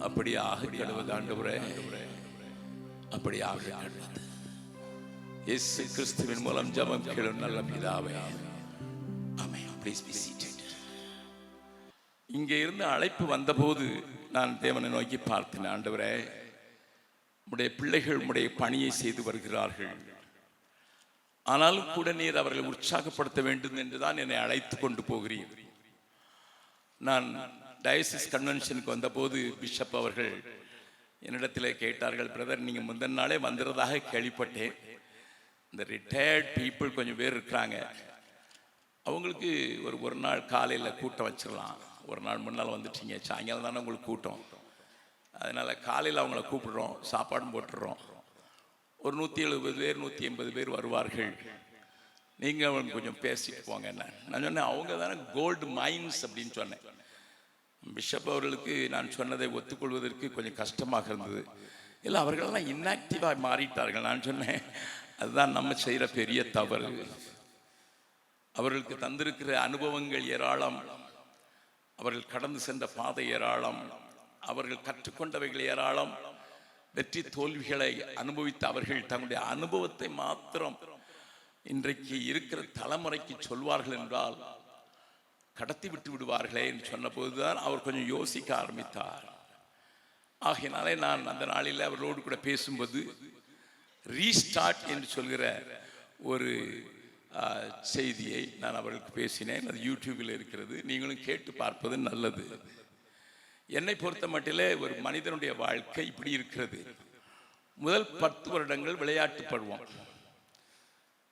அப்படியாக கடவுள் ஆண்டவரே, அப்படியாக கடவுள் இயேசு கிறிஸ்துவின் மூலம் ஜெபம் கேளும் நல்ல பிதாவே, ஆமென். Please B seated. இங்கே இருந்து அழைப்பு வந்தபோது நான் தேவனை நோக்கி பார்த்தேன். ஆண்டவரே, உம்முடைய பிள்ளைகள் உம்முடைய பணியை செய்து வருகிறார்கள், ஆனாலும் கூட நீர் அவர்களை உற்சாகப்படுத்த வேண்டும் என்றுதான் என்னை அழைத்து கொண்டு போகிறீர். நான் டயசிஸ் கன்வென்ஷனுக்கு வந்தபோது பிஷப் அவர்கள் என்னிடத்தில் கேட்டார்கள், பிரதர் நீங்கள் முந்தின நாளே வந்துடுறதாக கேள்விப்பட்டேன், இந்த ரிட்டையர்ட் பீப்புள் கொஞ்சம் பேர் இருக்கிறாங்க, அவங்களுக்கு ஒரு நாள் காலையில் கூட்டம் வச்சிடலாம், ஒரு நாள் முன்னால் வந்துட்டீங்க, சாயங்காலம் தானே உங்களுக்கு கூட்டம், அதனால் காலையில் அவங்கள கூப்பிடுறோம், சாப்பாடும் போட்டுடுறோம், ஒரு 170 பேர் 180 பேர் வருவார்கள், நீங்கள் அவங்க கொஞ்சம் பேசிட்டு போங்க. என்ன நான் சொன்னேன், அவங்க தானே கோல்டு மைன்ஸ் அப்படின்னு சொன்னேன். பிஷப் அவர்களுக்கு நான் சொன்னதை ஒத்துக்கொள்வதற்கு கொஞ்சம் கஷ்டமாக இருந்தது. இல்லை, அவர்களெல்லாம் இன்ஆக்டிவாக மாறிட்டார்கள். நான் சொன்னேன், அதுதான் நம்ம செய்கிற பெரிய தவறு. அவர்களுக்கு தந்திருக்கிற அனுபவங்கள் ஏராளம், அவர்கள் கடந்து சென்ற பாதை ஏராளம், அவர்கள் கற்றுக்கொண்டவைகள் ஏராளம், வெற்றி தோல்விகளை அனுபவித்த அவர்கள் தங்களுடைய அனுபவத்தை மாத்திரம் இன்றைக்கு இருக்கிற தலைமுறைக்கு சொல்வார்கள் என்றால் கடத்தி விட்டு விடுவார்களே என்று சொன்ன போதுதான் அவர் கொஞ்சம் யோசிக்க ஆரம்பித்தார். ஆகையினாலே நான் அந்த நாளில் அவர்களோடு கூட பேசும்போது ரீஸ்டார்ட் என்று சொல்கிற ஒரு செய்தியை நான் அவர்களுக்கு பேசினேன். அது யூடியூபில் இருக்கிறது, நீங்களும் கேட்டு பார்ப்பது நல்லது. என்னை பொறுத்த மட்டிலே ஒரு மனிதனுடைய வாழ்க்கை இப்படி இருக்கிறது. முதல் 10 வருடங்கள் விளையாட்டு பருவம்,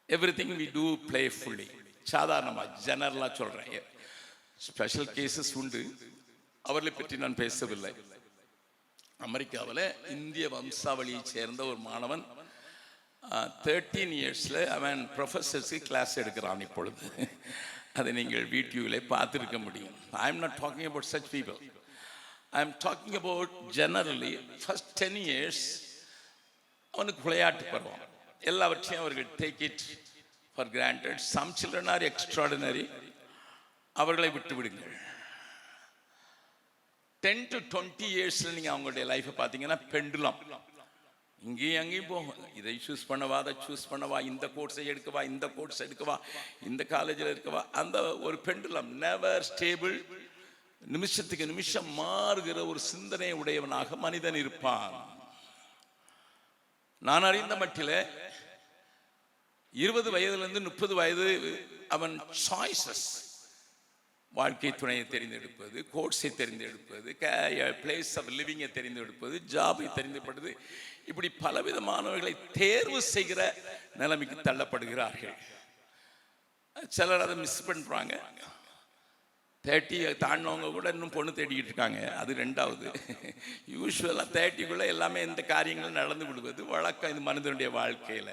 எவ்ரிதிங் வி டூ பிளேஃபுல்லி, சாதாரணமாக ஜெனரலாக சொல்கிறேன். ஸ்பெஷல் கேசஸ் உண்டு, அவர்களை பற்றி நான் பேசவில்லை. அமெரிக்காவில் இந்திய வம்சாவளியை சேர்ந்த ஒரு மாணவன் 13 இயர்ஸில் அவன் ப்ரொஃபஸர்ஸுக்கு கிளாஸ் எடுக்கிறான் இப்பொழுது. அதை நீங்கள் யூடியூபில் பார்த்துருக்க முடியும். I am not talking about such people. I am talking about generally first 10 years அவனுக்கு விளையாட்டு பருவம், எல்லாவற்றையும் அவர்கள் take it for granted. Some children are extraordinary, அவர்களை விட்டு விடுங்கள். 10 to 20 இயர்ஸில் நீங்கள் அவங்களுடைய லைஃப்பை பார்த்தீங்கன்னா பெண்டுலம், இங்கேயும் அங்கேயும் போகும். இதை சூஸ் பண்ணவா, அதை சூஸ் பண்ணவா, இந்த கோர்ஸை எடுக்கவா, இந்த கோர்ஸ் எடுக்கவா, இந்த காலேஜில் இருக்கவா, அந்த ஒரு பெண்டுலம், நெவர் ஸ்டேபிள், நிமிஷத்துக்கு நிமிஷம் மாறுகிற ஒரு சிந்தனை உடையவனாக மனிதன் இருப்பான். நான் அறிந்த மட்டில் 20 வயதிலிருந்து 30 வயது அவன் சாய்ஸஸ், வாழ்க்கை துணையை தெரிந்தெடுப்பது, கோர்ஸை தெரிந்தெடுப்பது, பிளேஸ் ஆஃப் லிவிங்கை தெரிந்தெடுப்பது, ஜாபை தெரிந்தெடுப்பது, இப்படி பலவிதமானவர்களை தேர்வு செய்கிற நிலைமைக்கு தள்ளப்படுகிறார்கள். சிலர் அதை மிஸ் பண்ணுறாங்க. 30 தாண்டினவங்க கூட இன்னும் பொண்ணு தேடிக்கிட்டு இருக்காங்க, அது ரெண்டாவது. யூஸ்வலாக 30க்குள்ளே எல்லாமே இந்த காரியங்கள் நடந்து விடுவது வழக்கம் இது மனிதனுடைய வாழ்க்கையில்,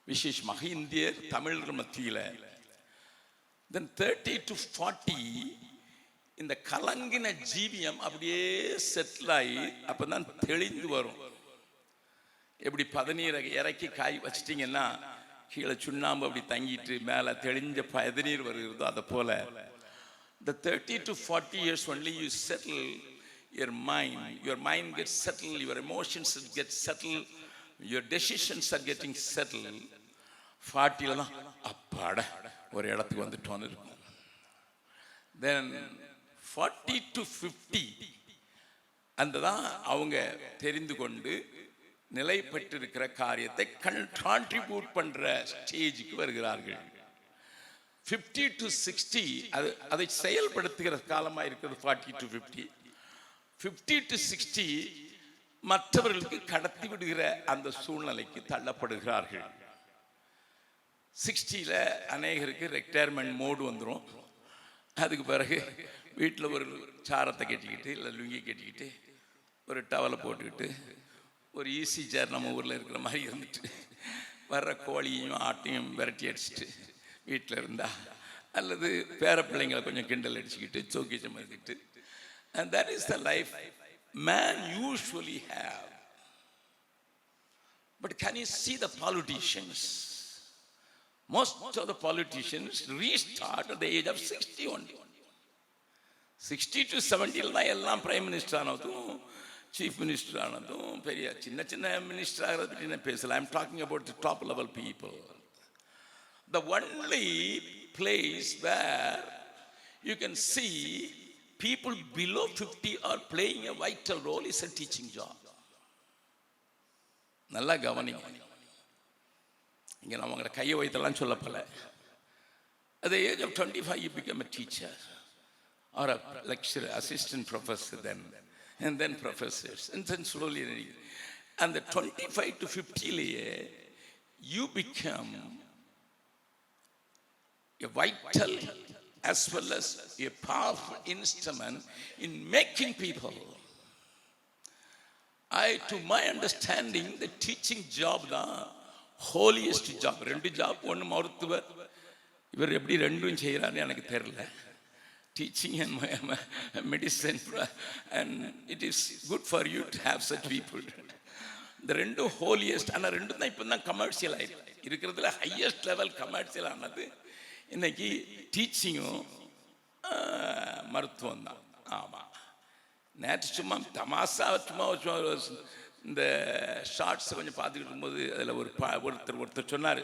விசேஷமாக இந்தியர் தமிழர் மத்தியில். தென் 30 to 40 இந்த கலங்கின ஜீவியம் அப்படியே செட்டில் ஆகி அப்போ தான் தெளிந்து வரும். எப்படி பதநீரை இறக்கி காய் வச்சிட்டிங்கன்னா கீழே சுண்ணாம்பு அப்படி தங்கிட்டு மேலே தெளிஞ்ச பதநீர் வருகிறதோ அதை போல the 30 to 40 years only you settle your mind gets settled, your emotions get settled, your decisions are getting settled. 40ல தான் அப்பாட ஒரு இடத்துக்கு வந்துட்டோன்னு இருக்கும். Then 40 to 50 அந்த தான் அவங்க தெரிந்து கொண்டு நிலை பெற்றிருக்கிற காரியத்தை கான்ட்ரிபியூட் பண்ற ஸ்டேஜுக்கு வருகிறார்கள். 50 to 60 அதை செயல்படுத்துகிற காலமாக இருக்கிறது 40 to 50. 50 to 60 மற்றவர்களுக்கு கடத்தி விடுகிற அந்த சூழ்நிலைக்கு தள்ளப்படுகிறார்கள். 60ல் அநேகருக்கு ரிட்டையர்மெண்ட் மோடு வந்துடும். அதுக்கு பிறகு வீட்டில் ஒரு சாரத்தை கட்டிக்கிட்டு இல்லை லுங்கி கட்டிக்கிட்டு ஒரு டவலை போட்டுக்கிட்டு ஒரு ஈஸி சேர் நம்ம ஊரில் இருக்கிற மாதிரி இருந்துட்டு வர்ற கோழியும் ஆட்டையும் விரட்டி அடிச்சுட்டு வீட்டில் இருந்தா, அல்லது பேர பிள்ளைங்களை கொஞ்சம் கிண்டல் அடிச்சுக்கிட்டு சோக்கி சமர்த்திட்டு, and that is the life man usually have. But can you see the politicians? Most of the politicians restart at the age of 60 only. 60 to 70 தான் எல்லாம் பிரைம் மினிஸ்டர் ஆனதும் சீஃப் மினிஸ்டர் ஆனதும் பெரிய சின்ன சின்ன மினிஸ்டர் ஆகிறத பற்றி நான் பேசல. I am talking about the top level people. The only place where you can see people below 50 are playing a vital role is a teaching job. நல்லா கவனிங்க. இங்கே நான் உங்களை கையை வைத்தலாம் சொல்லப்பல. At the age of 25 you become a teacher or a lecturer, assistant professor then, and then professors, and then slowly, and the 25 to 50 you become a vital as well as a powerful instrument in making people. To my understanding, the teaching job the holiest job. ரெண்டு job, ஒன்று மருத்துவர், இவர் எப்படி ரெண்டும் செய்கிறாருன்னு எனக்கு தெரியல. Teaching and medicine, and it is good for you to have such people. இந்த ரெண்டும் ஹோலியஸ்ட். ஆனால் ரெண்டும் தான் இப்போ தான் கமர்ஷியல் ஆகிருக்கு. இருக்கிறதுல ஹையஸ்ட் லெவல் கமர்ஷியல் ஆனது இன்னைக்கு டீச்சிங்கும் மருத்துவம் தான். ஆமாம், நேற்று சும்மா தமாசா சும்மா இந்த ஷார்ட்ஸை கொஞ்சம் பார்த்துக்கிட்டு இருக்கும்போது அதில் ஒருத்தர் சொன்னார்,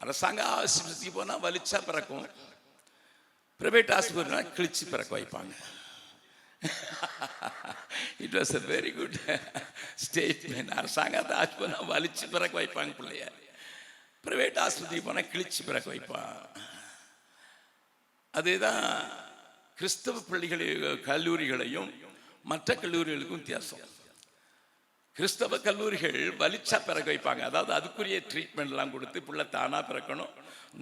அரசாங்க ஆஸ்பத்திரிக்கு போனால் வலிச்சா பிறக்கும், பிரைவேட் ஆஸ்பத்திரினா கிழிச்சு பிறக்க வைப்பாங்க. It was a very good statement. அரசாங்கத்தை ஆஸ்பத்திரினா வலிச்சு பிறக்க வைப்பாங்க பிள்ளைய, பிரைவேட் ஆஸ்பத்திரிக்கு போனால் கிழிச்சு பிறக்க வைப்பான். அதே தான் கிறிஸ்தவ கல்லூரிகளையும் மற்ற கல்லூரிகளுக்கும் வித்தியாசம். கிறிஸ்தவ கல்லூரிகள் வலிச்சா பிறக்க வைப்பாங்க, அதாவது அதுக்குரிய ட்ரீட்மெண்ட்லாம் கொடுத்து பிள்ளை தானாக பிறக்கணும்,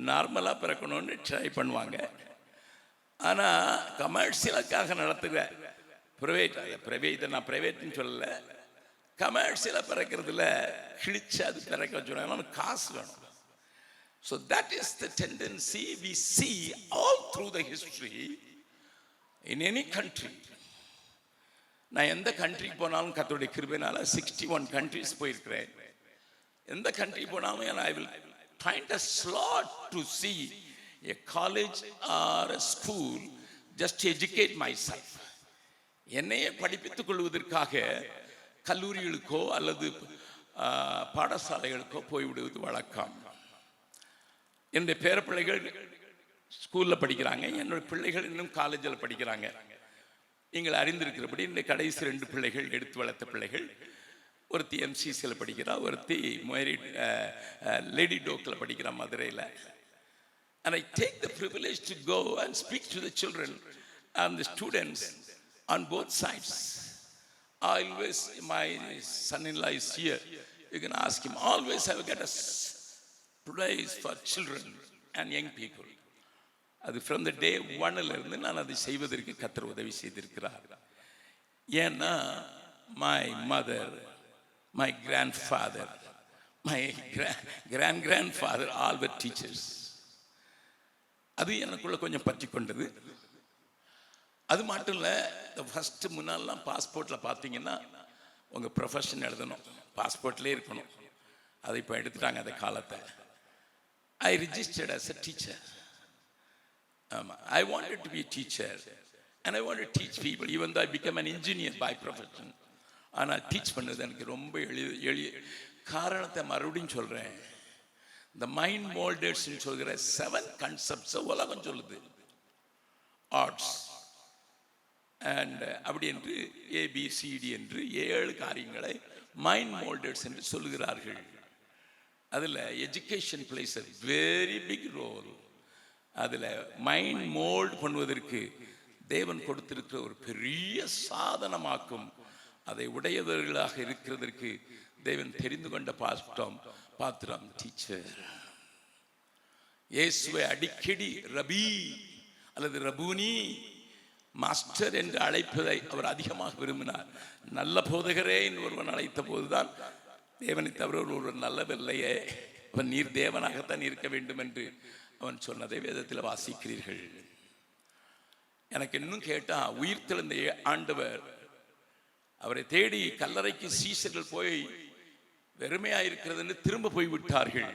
நார்மலாக பிறக்கணும்னு ட்ரை பண்ணுவாங்க. ஆனால் கமர்ஷியலுக்காக நடத்துகிற ப்ரைவேட் நான் ப்ரைவேட்னு சொல்லலை, கமர்ஷியலாக பிறக்கிறதுல கிழிச்சு அது பிறக்க வச்சுருவாங்க, காசு வேணும். So that is the tendency we see all through the history in any country. நான் எந்த கண்ட்ரிக்கு போனாலும் கர்த்தருடைய கிருபையினால 61 countries போயிருக்கிறேன். எந்த கண்ட்ரி போனாலும் I will find a slot to see a college or a school just to educate myself. என்னையே படிப்பித்துக் கொள்வதற்காக கல்லூரிகளுக்கோ அல்லது பாடசாலைகளுக்கோ போய்விடுவது வழக்கம். என்னுடைய பேரப்பிள்ளைகள் ஸ்கூலில் படிக்கிறாங்க, என்னுடைய பிள்ளைகள் இன்னும் காலேஜில் படிக்கிறாங்க. நீங்கள் அறிந்திருக்கிறபடி இந்த கடைசி 2 பிள்ளைகள் எடுத்து வளர்த்த பிள்ளைகள், ஒருத்தி MCCயில் படிக்கிறா, ஒருத்தி லேடி டோக்கில் படிக்கிறா மதுரையில். And I take the privilege to go and speak to the children and the students on both sides. Always, my son-in-law is here, you can ask him, always I will get a place for children and young people. அது from the day 1 இருந்து நான் அதை செய்வதற்கு கர்த்தர் உதவி செய்திருக்கிறார். ஏன்னா my mother, my grandfather, my grandfather all were teachers. அது எனக்குள்ள கொஞ்சம் பற்றி கொண்டது. அது மட்டும் இல்லை, ஃபஸ்ட்டு முன்னாலாம் பாஸ்போர்ட்டில் பார்த்தீங்கன்னா உங்கள் ப்ரொஃபஷன் எழுதணும், பாஸ்போர்ட்லேயே இருக்கணும். அதை இப்போ எடுத்துட்டாங்க அந்த காலத்தை. I registered as a teacher. I wanted to be a teacher and I wanted to teach people, even though I became an engineer by profession. ஆனால் டீச் பண்ணது எனக்கு ரொம்ப எளிய காரணத்தை மறுபடியும் சொல்கிறேன். இந்த மைண்ட் மோல்டர்ஸ்ன்னு சொல்கிற 7 concepts உலகம் சொல்லுது. ஆர்ட்ஸ் அண்ட் அப்படி என்று ABCD என்று 7 காரியங்களை மைண்ட் மோல்டர்ஸ் என்று சொல்லுகிறார்கள். அதில் education place a very big role. அதில் மைண்ட் மோல்ட் பண்ணுவதற்கு தேவன் கொடுத்திருக்கிற ஒரு பெரிய சாதனமாக்கும். அதை உடையவர்களாக இருக்கிறதற்கு தேவன் தெரிந்து கொண்ட பாத்திரம் டீச்சர். இயேசுவை அடிக்கடி ரபி அல்லது ரபூனி, மாஸ்டர் என்று அழைப்பதை அவர் அதிகமாக விரும்பினார். நல்ல போதகரே என்று ஒருவன் அழைத்த போதுதான் தேவனை தவிர ஒரு நல்லவில்லையே, அவன் நீர் தேவனாகத்தான் இருக்க வேண்டும் என்று அவன் சொன்னதை வேதத்தில் வாசிக்கிறீர்கள். எனக்கு இன்னும் கேட்டா, உயிர் தெழுந்த ஆண்டவர் அவரை தேடி கல்லறைக்கு சீஷர்கள் போய் வெறுமையாயிருக்கிறது என்று திரும்ப போய்விட்டார்கள்.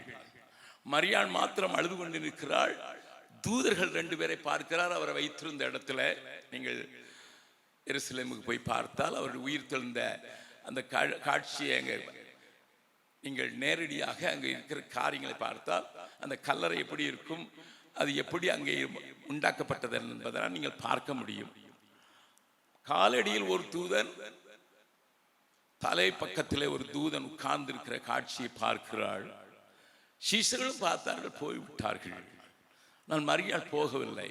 மரியாள் மாத்திரம் அழுது கொண்டிருக்கிறாள். தூதர்கள் 2 பேரை பார்க்கிறார். அவரை வைத்திருந்த இடத்துல நீங்கள் எருசலேமுக்கு போய் பார்த்தால் அவர் உயிர் தெழுந்த அந்த காட்சியை அங்கே நீங்கள் நேரடியாக அங்கே இருக்கிற காரியங்களை பார்த்தால் அந்த கல்லறை எப்படி இருக்கும், அது எப்படி அங்கே உண்டாக்கப்பட்டது என்பதெல்லாம் நீங்கள் பார்க்க முடியும். காலடியில் ஒரு தூதன், தலை பக்கத்திலே ஒரு தூதன் உட்கார்ந்து இருக்கிற காட்சியை பார்க்கிறாள். சீசர்களும் பார்த்தார்கள், போய்விட்டார்கள். நான் மரியாள் போகவில்லை,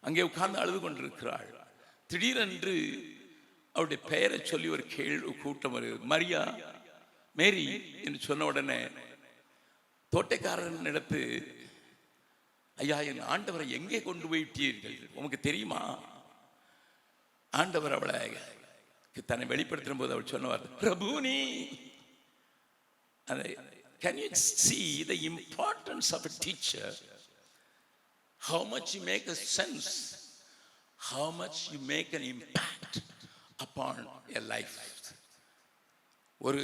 அங்கே உட்கார்ந்து அழுது கொண்டிருக்கிறாள். திடீரென்று அவருடைய பெயரை சொல்லி ஒரு கூட்டம் வருகிறது. மரியா, மேரி என்று சொன்ன உடனே தோட்டக்காரன் எடுத்து, ஐயா, என் ஆண்டவரை எங்கே கொண்டு போயிட்டீர்கள், உனக்கு தெரியுமா? ஆண்டவர் அவளை தன்னை வெளிப்படுத்தும் போது அவள் சொன்னவர், பிரபுனி. Can you see the importance of a teacher? How much you make a sense, how much you make an impact upon a life. ஒரு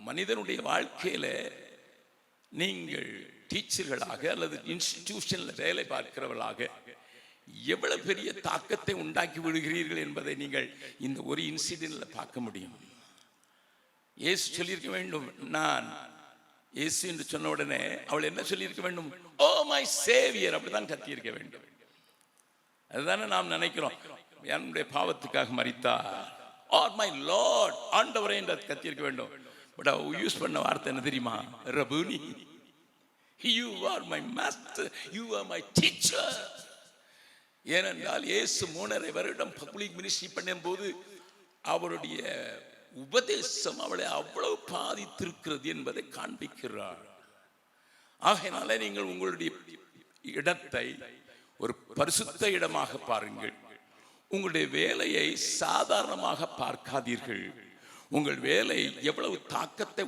மனிதனுடைய வாழ்க்கையில நீங்கள் டீச்சர்களாக அல்லது இன்ஸ்டிடியூஷன்ல வேலை பார்க்கிறவர்களாக எவ்வளவு பெரிய தாக்கத்தை உண்டாக்கி விடுகிறீர்கள் என்பதை நீங்கள் இந்த ஒரு இன்சிடென்ட்ல பார்க்க முடியும். இயேசு சொல்லியிருக்க வேண்டும், நான் இயேசு என்று சொன்ன உடனே அவள் என்ன சொல்லியிருக்க வேண்டும்? ஓ மை சேவியர், அப்படிதான் கத்தியிருக்க வேண்டும். அதுதானே நாம் நினைக்கிறோம், என்னுடைய பாவத்துக்காக மரித்தார், ஆர் மை லார்ட், ஆண்டவரே என்று கத்தியிருக்க வேண்டும். பட் அவ யூஸ் பண்ண வார்த்தை என்ன தெரியுமா? Rabboni, you are my master, you are my teacher. ஏனென்றால் இயேசு 3.5 வருடம் பப்ளிக் மினிஸ்ட்ரி பண்ணும் போது அவருடைய உபதேசம் அவளை அவ்வளவு பாதித்திருக்கிறது என்பதை காண்பிக்கிறார். ஆகையினால நீங்கள் உங்களுடைய இடத்தை ஒரு பரிசுத்த இடமாக பாருங்கள். உங்களுடைய வேலையை சாதாரணமாக பார்க்காதீர்கள். உங்கள் வேலை எவ்வளவு தாக்கத்தை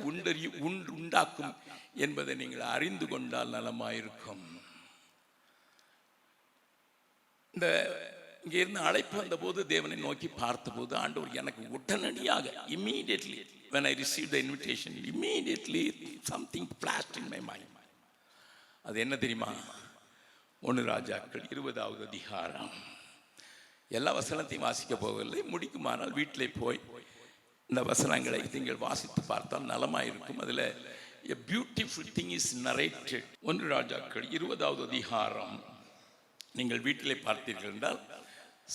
உண்டாக்கும் என்பதை நீங்கள் அறிந்து கொண்டால் நலமாயிருக்கும். இந்த இங்க இருந்து அழைப்பு வந்த போது தேவனை நோக்கி பார்த்தபோது ஆண்டவர் எனக்கு உடனடியாக immediately when I received the invitation, immediately something flashed in my mind. அது என்ன தெரியுமா? 1 ராஜாக்கள் 20வது அதிகாரம். எல்லா வசனத்தையும் வாசிக்க போவதில்லை, முடிக்குமானால் வீட்டிலே போய் இந்த வசனங்களை நீங்கள் வாசித்து பார்த்தால் நலமாயிருக்கும். அதில் a beautiful thing is narrated. 1 ராஜாக்கள் 20வது அதிகாரம் நீங்கள் வீட்டிலே பார்த்தீர்கள் என்றால்,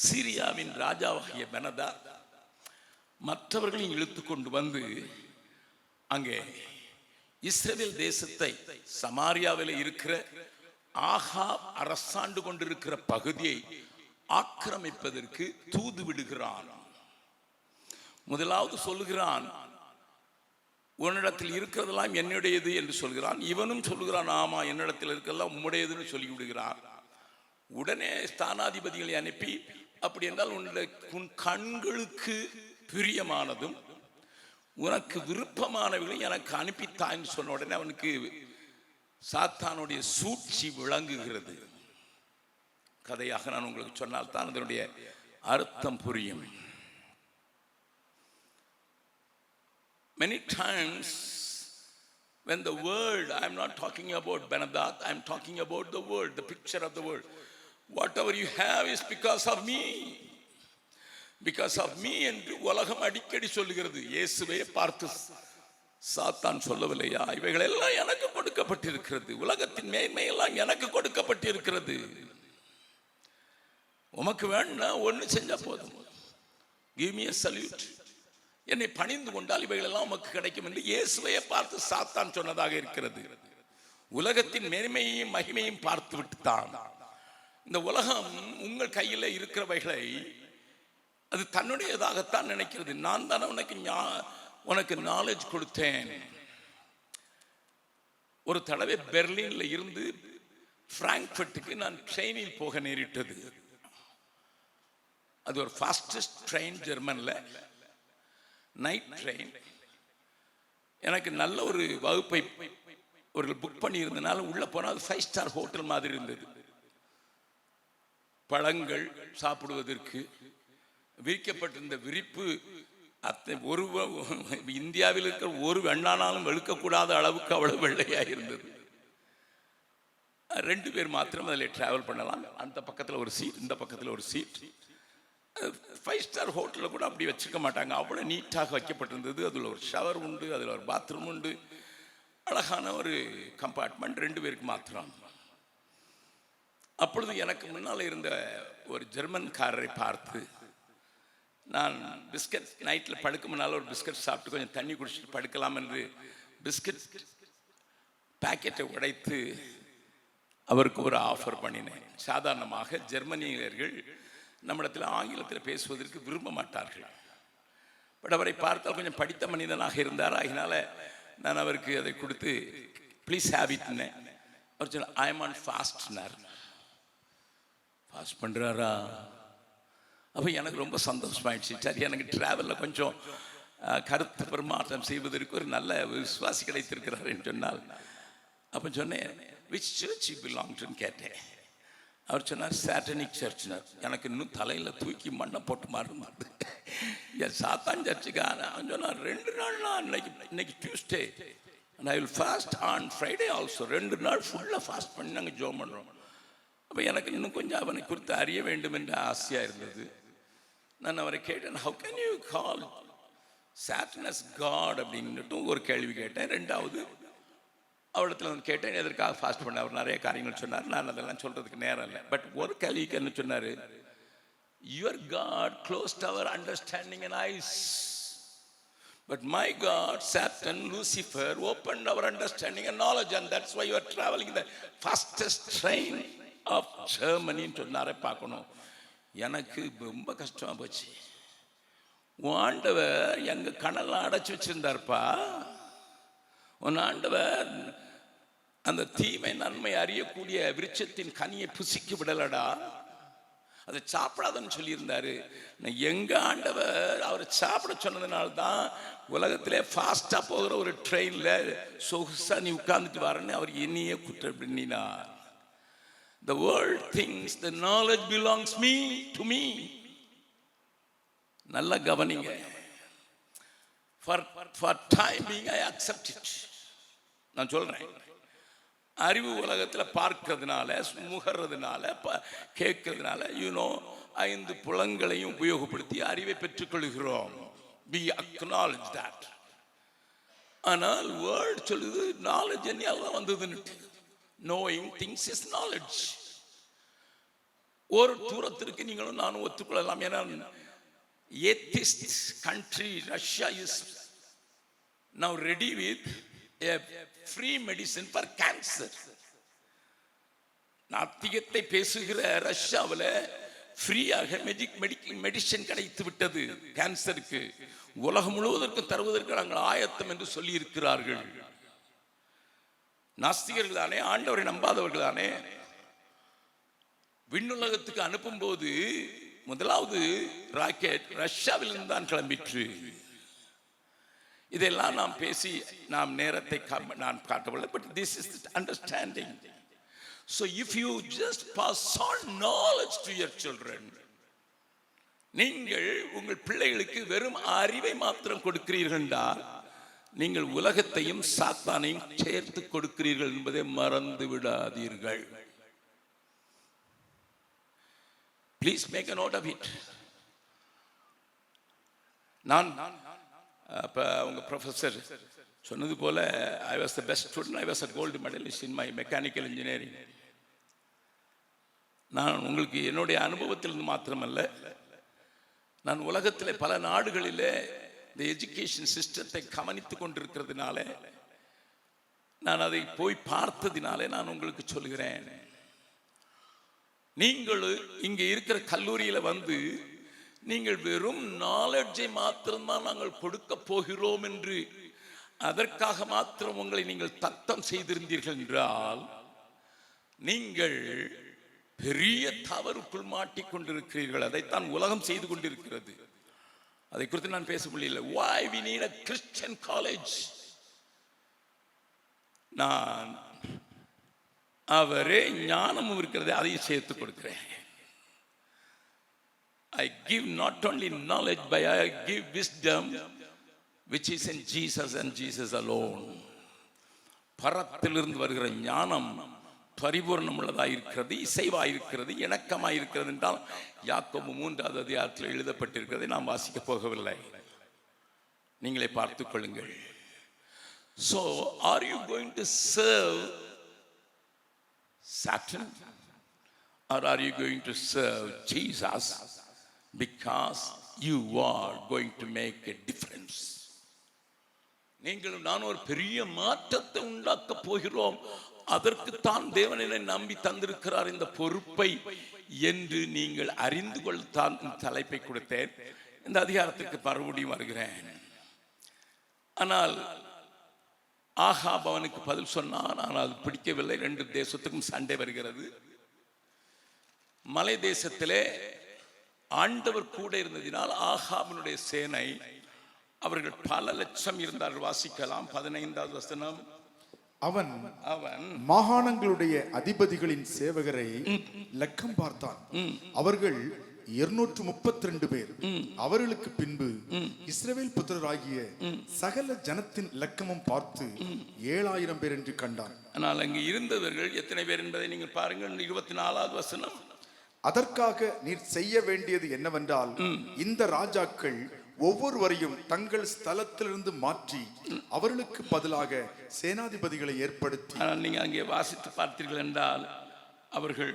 சீரியாவின் ராஜாவாகிய பெனதாத் மற்றவர்களையும் இழுத்து கொண்டு வந்து அங்கே இஸ்ரவேல் தேசத்தை, சமாரியாவில் இருக்கிற ஆகாப் அரசாண்டு கொண்டிருக்கிற பகுதியை ஆக்கிரமிப்பதற்கு தூது விடுகிறான். முதலாவது சொல்லுகிறான், உன்னிடத்தில் இருக்கிறதெல்லாம் என்னுடையது என்று சொல்கிறான். இவனும் சொல்லுகிறான், ஆமா என்னிடத்தில் இருக்கிறதெல்லாம் உம்முடையதுன்னு சொல்லி விடுகிறான். உடனே ஸ்தானாதிபதிகளை அனுப்பி, அப்படி என்றால் உன் கண்களுக்கு பிரியமானதும் உனக்கு விருப்பமானவர்களை எனக்கு அனுப்பித்தான்னு சொன்ன உடனே அவனுக்கு சாத்தானுடைய சூழ்ச்சி விளங்குகிறது. கதையாக நான் உங்களுக்கு சொன்னால் தான் அதனுடைய அர்த்தம் புரியும். Many times when the world, I am not talking about Benadath, I am talking about the world, the picture of the world. Whatever you have is because of me. Because of me என்று உலகம் அடிக்கடி சொல்லுகிறது. இயேசுவை பார்த்து சாத்தான் சொல்லவில்லையா, இவைகள் எல்லாம் எனக்கு கொடுக்கப்பட்டிருக்கிறது, உலகத்தின் மேன்மை எல்லாம் எனக்கு கொடுக்கப்பட்டிருக்கிறது, உமக்கு வேணும்னா ஒன்று செஞ்சா போதும், give me a salute, என்னை பணிந்து கொண்டால் இவைகள் எல்லாம் உமக்கு கிடைக்கும் என்று இயேசுவை பார்த்து சாத்தான் சொன்னதாக இருக்கிறது. உலகத்தின் மேன்மையையும் மகிமையும் பார்த்து விட்டுத்தான். இந்த உலகம் உங்கள் கையில் இருக்கிறவைகளை அது தன்னுடையதாகத்தான் நினைக்கிறது. நான் தானே உனக்கு நாலேஜ் கொடுத்தேன். ஒரு தடவை பெர்லின்ல இருந்து பிராங்க்ஃபர்ட்டுக்கு நான் ட்ரெயினில் போக நேரிட்டது. அது ஒரு ஃபாஸ்டஸ்ட் ட்ரெயின் ஜெர்மன்ல, நைட் ட்ரெயின். எனக்கு நல்ல ஒரு வகுப்பை ஒரு புக் பண்ணி இருந்தனால உள்ள போனால் 5 ஸ்டார் ஹோட்டல் மாதிரி இருந்தது. பழங்கள் சாப்பிடுவதற்கு விரிக்கப்பட்டிருந்த விரிப்பு ஒரு இந்தியாவில் இருக்கிற ஒரு வெண்ணானாலும் வெளுக்கக்கூடாத அளவுக்கு அவ்வளவு வெள்ளையாக இருந்தது. 2 பேர் மாத்திரம் அதில் ட்ராவல் பண்ணலாம். அந்த பக்கத்தில் ஒரு சீட், இந்த பக்கத்தில் ஒரு சீட். 5 ஸ்டார் ஹோட்டலில் கூட அப்படி வச்சுருக்க மாட்டாங்க, அவ்வளோ நீட்டாக வைக்கப்பட்டிருந்தது. அதில் ஒரு ஷவர் உண்டு, அதில் ஒரு பாத்ரூம் உண்டு, அழகான ஒரு கம்பார்ட்மெண்ட், 2 பேருக்கு மாத்திரம். அப்பொழுது எனக்கு முன்னால் இருந்த ஒரு ஜெர்மன்காரரை பார்த்து, நான் பிஸ்கட் நைட்டில் படுக்க முன்னால் ஒரு பிஸ்கட் சாப்பிட்டு கொஞ்சம் தண்ணி குடிச்சிட்டு படுக்கலாம் என்று பிஸ்கட் பேக்கெட்டை உடைத்து அவருக்கு ஒரு ஆஃபர் பண்ணினேன். சாதாரணமாக ஜெர்மனியர்கள் நம்மிடத்தில் ஆங்கிலத்தில் பேசுவதற்கு விரும்ப மாட்டார்கள். பட் அவரை பார்த்தால் கொஞ்சம் படித்த மனிதனாக இருந்தார். அதனால நான் அவருக்கு அதை கொடுத்து ப்ளீஸ் ஹேவ் இட்னே. அவர் சொன்ன ஐ எம் ஆன் ஃபாஸ்ட்னார். ஃபாஸ்ட் பண்ணுறாரா? அப்போ எனக்கு ரொம்ப சந்தோஷமாயிடுச்சு. சரி, எனக்கு ட்ராவலில் கொஞ்சம் கருத்து பரிமாற்றம் செய்வதற்கு ஒரு நல்ல விசுவாசி கிடைத்திருக்கிறார் என்று சொன்னால், அப்போ சொன்னேன் விச் சர்ச் யூ பிலாங் டுன்னு கேட்டேன். அவர் சொன்னார் சாட்டனிக் சர்ச்னார். எனக்கு இன்னும் தலையில் தூக்கி மண்ணை போட்டு மாறுமாறு என் சாத்தான் சர்ச்சுக்கு. அவன் சொன்னார் 2 நாள்னா இன்னைக்கு Tuesday and I will fast on Friday also. 2 நாள் ஃபுல்லாக ஃபாஸ்ட் பண்ணி நாங்கள் ஜோம் பண்ணுறோம். அப்போ எனக்கு இன்னும் கொஞ்சம் அவனை குறித்து அறிய வேண்டும் என்ற ஆசையாக இருந்தது. நான் அவரை கேட்டேன், how can you call Satan as God அப்படின்னுட்டு ஒரு கேள்வி கேட்டேன். 2வது அவரிடத்தில் நான் கேட்டேன் எதற்காக ஃபாஸ்ட் பண்ண. அவர் நிறைய காரியங்கள் சொன்னார், நான் அதெல்லாம் சொல்கிறதுக்கு நேரம் இல்லை. பட் ஒரு கேள்விக்கு என்ன சொன்னார், your god closed our understanding and eyes, but my god Satan Lucifer opened our understanding and knowledge, and that's why you are travelling the fastest train of ஜெர்மனின்னு சொன்னாரே. பார்க்கணும், எனக்கு ரொம்ப கஷ்டமாக போச்சு. உன் ஆண்டவர் எங்கள் கணெல்லாம் அடைச்சி வச்சுருந்தார்ப்பா. உன் ஆண்டவர் அந்த தீமை நன்மை அறியக்கூடிய விருட்சத்தின் கனியை புசிக்க விடலடா, அதை சாப்பிடாதன்னு சொல்லியிருந்தாரு. எங்க ஆண்டவர் அவரை சாப்பிட சொன்னதுனால்தான் உலகத்திலே ஃபாஸ்டா போகிற ஒரு ட்ரெயின்ல சொகுசா நீ உட்கார்ந்துட்டு வரன்னு அவர் என்னையே குற்றம் பண்ணினார். The world thinks the knowledge belongs to me. நல்ல கவனிங்க. For time being I accept it. நான் சொல்றேன், அறிவு உலகத்தில் பார்க்கிறதுனால, முகர்றதுனால, கேட்கறதுனால, 5 புலன்களையும் உபயோகப்படுத்தி அறிவை பெற்றுக்கொள்கிறோம். We acknowledge that. ஆனால் வேர்ல்ட் சொல்லுது நாலேஜ் எல்லாம் வந்ததுன்னு. Knowing things is knowledge. ஒரு தூரத்திற்கு நீங்களும் நானும் ஒத்துக்கொள்ளலாம். ஏன்னா atheist country Russia is now ready with a free medicine for cancer. நாத்திகத்தை பேசுகிற ரஷ்யாவில் ஃப்ரீயாக மெடிசின் கிடைத்து விட்டது கேன்சருக்கு. உலகம் முழுவதற்கும் தருவதற்கு நாங்கள் ஆயத்தம் என்று சொல்லி இருக்கிறார்கள். நாஸ்திகர்கள் தானே, ஆண்டவரை நம்பாதவர்கள் தானே. விண்ணுலகத்துக்கு அனுப்பும் போது முதலாவது ராக்கெட் ரஷ்யாவிலிருந்து தான் கிளம்பிற்று. இதெல்லாம் நாம் பேசி நாம் நேரத்தை நான் காட்டவில்லை. But this is the understanding. So if you just pass on knowledge to your children, நீங்கள் உங்கள் பிள்ளைகளுக்கு வெறும் அறிவை மாத்திரம் கொடுக்கிறீர்கள் என்றால் நீங்கள் உலகத்தையும் சாத்தானையும் சேர்த்து கொடுக்கிறீர்கள் என்பதை மறந்து விடாதீர்கள். Please make a note of it. நான் அப்போ அவங்க ப்ரொஃபஸர் சொன்னது போல, I was the best student, I was a gold medalist in my mechanical engineering. நான் உங்களுக்கு என்னுடைய அனுபவத்திலிருந்து மாத்திரமல்ல, நான் உலகத்தில் பல நாடுகளிலே இந்த எஜுகேஷன் சிஸ்டத்தை கவனித்து கொண்டிருக்கிறதுனால, நான் அதை போய் பார்த்ததினாலே நான் உங்களுக்கு சொல்கிறேன். நீங்கள் இங்கே இருக்கிற கல்லூரியில் வந்து நீங்கள் வெறும் நாலெட்ஜை மாத்திரம்தான் நாங்கள் கொடுக்க போகிறோம் என்று அதற்காக மாத்திரம் உங்களை நீங்கள் தத்தம் செய்திருந்தீர்கள் என்றால் நீங்கள் பெரிய தவறுக்குள் மாட்டிக்கொண்டிருக்கிறீர்கள். அதைத்தான் உலகம் செய்து கொண்டிருக்கிறது. அதை குறித்து நான் பேச முடியல. Why we need a Christian college? நான் அவரே ஞானமும் இருக்கிறது, அதையும் சேர்த்து கொடுக்கிறேன். I give not only knowledge, but I give wisdom which is in Jesus and Jesus alone. பரத்திலிருந்து வருகிற ஞானம் பரிபூர்ணமுள்ளதாயிருக்கிறது, இசைவாயிருக்கிறது, இணக்கமாயிருக்கிறது என்றால் யாக்கோபு 3வது அதிகாரத்தில் எழுதப்பட்டிருக்கிறதை நாம் வாசிக்கப் போகவில்லை. நீங்களே பார்த்துக் கொள்ளுங்கள். So are you going to serve Satan or are you going to serve Jesus because you are going to make a difference? நீங்கள் நான் ஒரு பெரிய மாற்றத்தை உண்டாக்க போகிறோம், அதற்குத்தான் தேவன் என்னை நம்பி தந்திருக்கிறார் இந்த பொறுப்பை என்று நீங்கள் அறிந்து கொள்ளத்தான் இந்த தலைப்பை கொடுத்தேன். இந்த அதிகாரத்திற்கு மறுபடியும் வருகிறேன். ஆனால் ஆகாப் அவனுக்கு பதில் சொன்னான். ஆனால் அது பிடிக்கவில்லை. 2 தேசத்துக்கும் சண்டை வருகிறது. மலை தேசத்திலே ஆண்டவர் கூட இருந்ததினால் ஆகாபினுடைய சேனை அவர்கள் பல லட்சம் இருந்தார்கள். வாசிக்கலாம் 15வது வசனம். அவன் மாகாணங்களுடைய அதிபதிகளின் சேவகரை லக்கம் பார்த்தான். அவர்கள் 232 பேர். அவர்களுக்கு பின்பு இஸ்ரவேல் புத்திரராகிய சகல ஜனத்தின் லக்கமும் பார்த்து 7000 பேர் என்று கண்டான். ஆனால் அங்கு இருந்தவர்கள் எத்தனை பேர் என்பதை நீங்கள் பாருங்கள். 24வது வசனம். அதற்காக நீர் செய்ய வேண்டியது என்னவென்றால், இந்த ராஜாக்கள் ஒவ்வொருவரையும் தங்கள் ஸ்தலத்திலிருந்து மாற்றி அவர்களுக்கு பதிலாக சேனாதிபதிகளை ஏற்படுத்தி. நீங்க அங்கே வாசித்து பார்த்தீர்கள் என்றால் அவர்கள்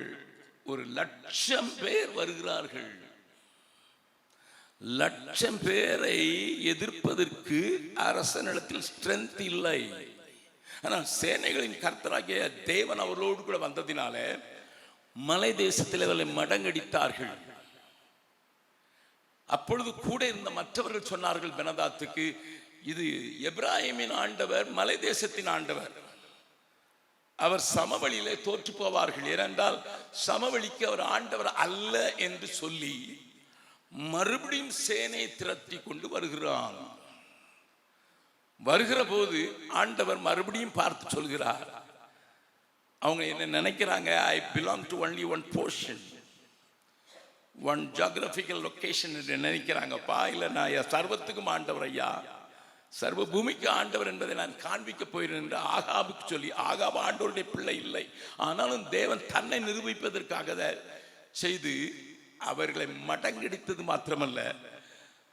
1,00,000 பேர் வருகிறார்கள். 1,00,000 பேரை எதிர்ப்பதற்கு அரசனிடத்தில் ஸ்ட்ரென்த் இல்லை. ஆனால் சேனைகளின் கர்த்தராகிய தேவன் அவர்களோடு கூட வந்ததினால மலை தேசத்தில் அவர்களை மடங்கடித்தார்கள். அப்பொழுது கூட இருந்த மற்றவர்கள் சொன்னார்கள் பெனதாத்துக்கு, இது எப்ராஹிமின் ஆண்டவர், மலை தேசத்தின் ஆண்டவர், அவர் சமவெளியிலே தோற்று போவார்கள். ஏனென்றால் சமவெளிக்கு அவர் ஆண்டவர் அல்ல என்று சொல்லி மறுபடியும் சேனை திரட்டி கொண்டு வருகிறார். வருகிற போது ஆண்டவர் மறுபடியும் பார்த்து சொல்கிறார், அவங்க என்ன நினைக்கிறாங்க, I belong to only one portion, one geographical location என்று நினைக்கிறாங்கப்பா. இல்லை, நான் சர்வத்துக்கும் ஆண்டவர் ஐயா, சர்வ பூமிக்கு ஆண்டவர் என்பதை நான் காண்பிக்க போகிறேன் என்று ஆகாபுக்கு சொல்லி, ஆகாப் ஆண்டவருடைய பிள்ளை இல்லை, ஆனாலும் தேவன் தன்னை நிரூபிப்பதற்காக செய்து அவர்களை மடங்கடித்தது மாத்திரமல்ல.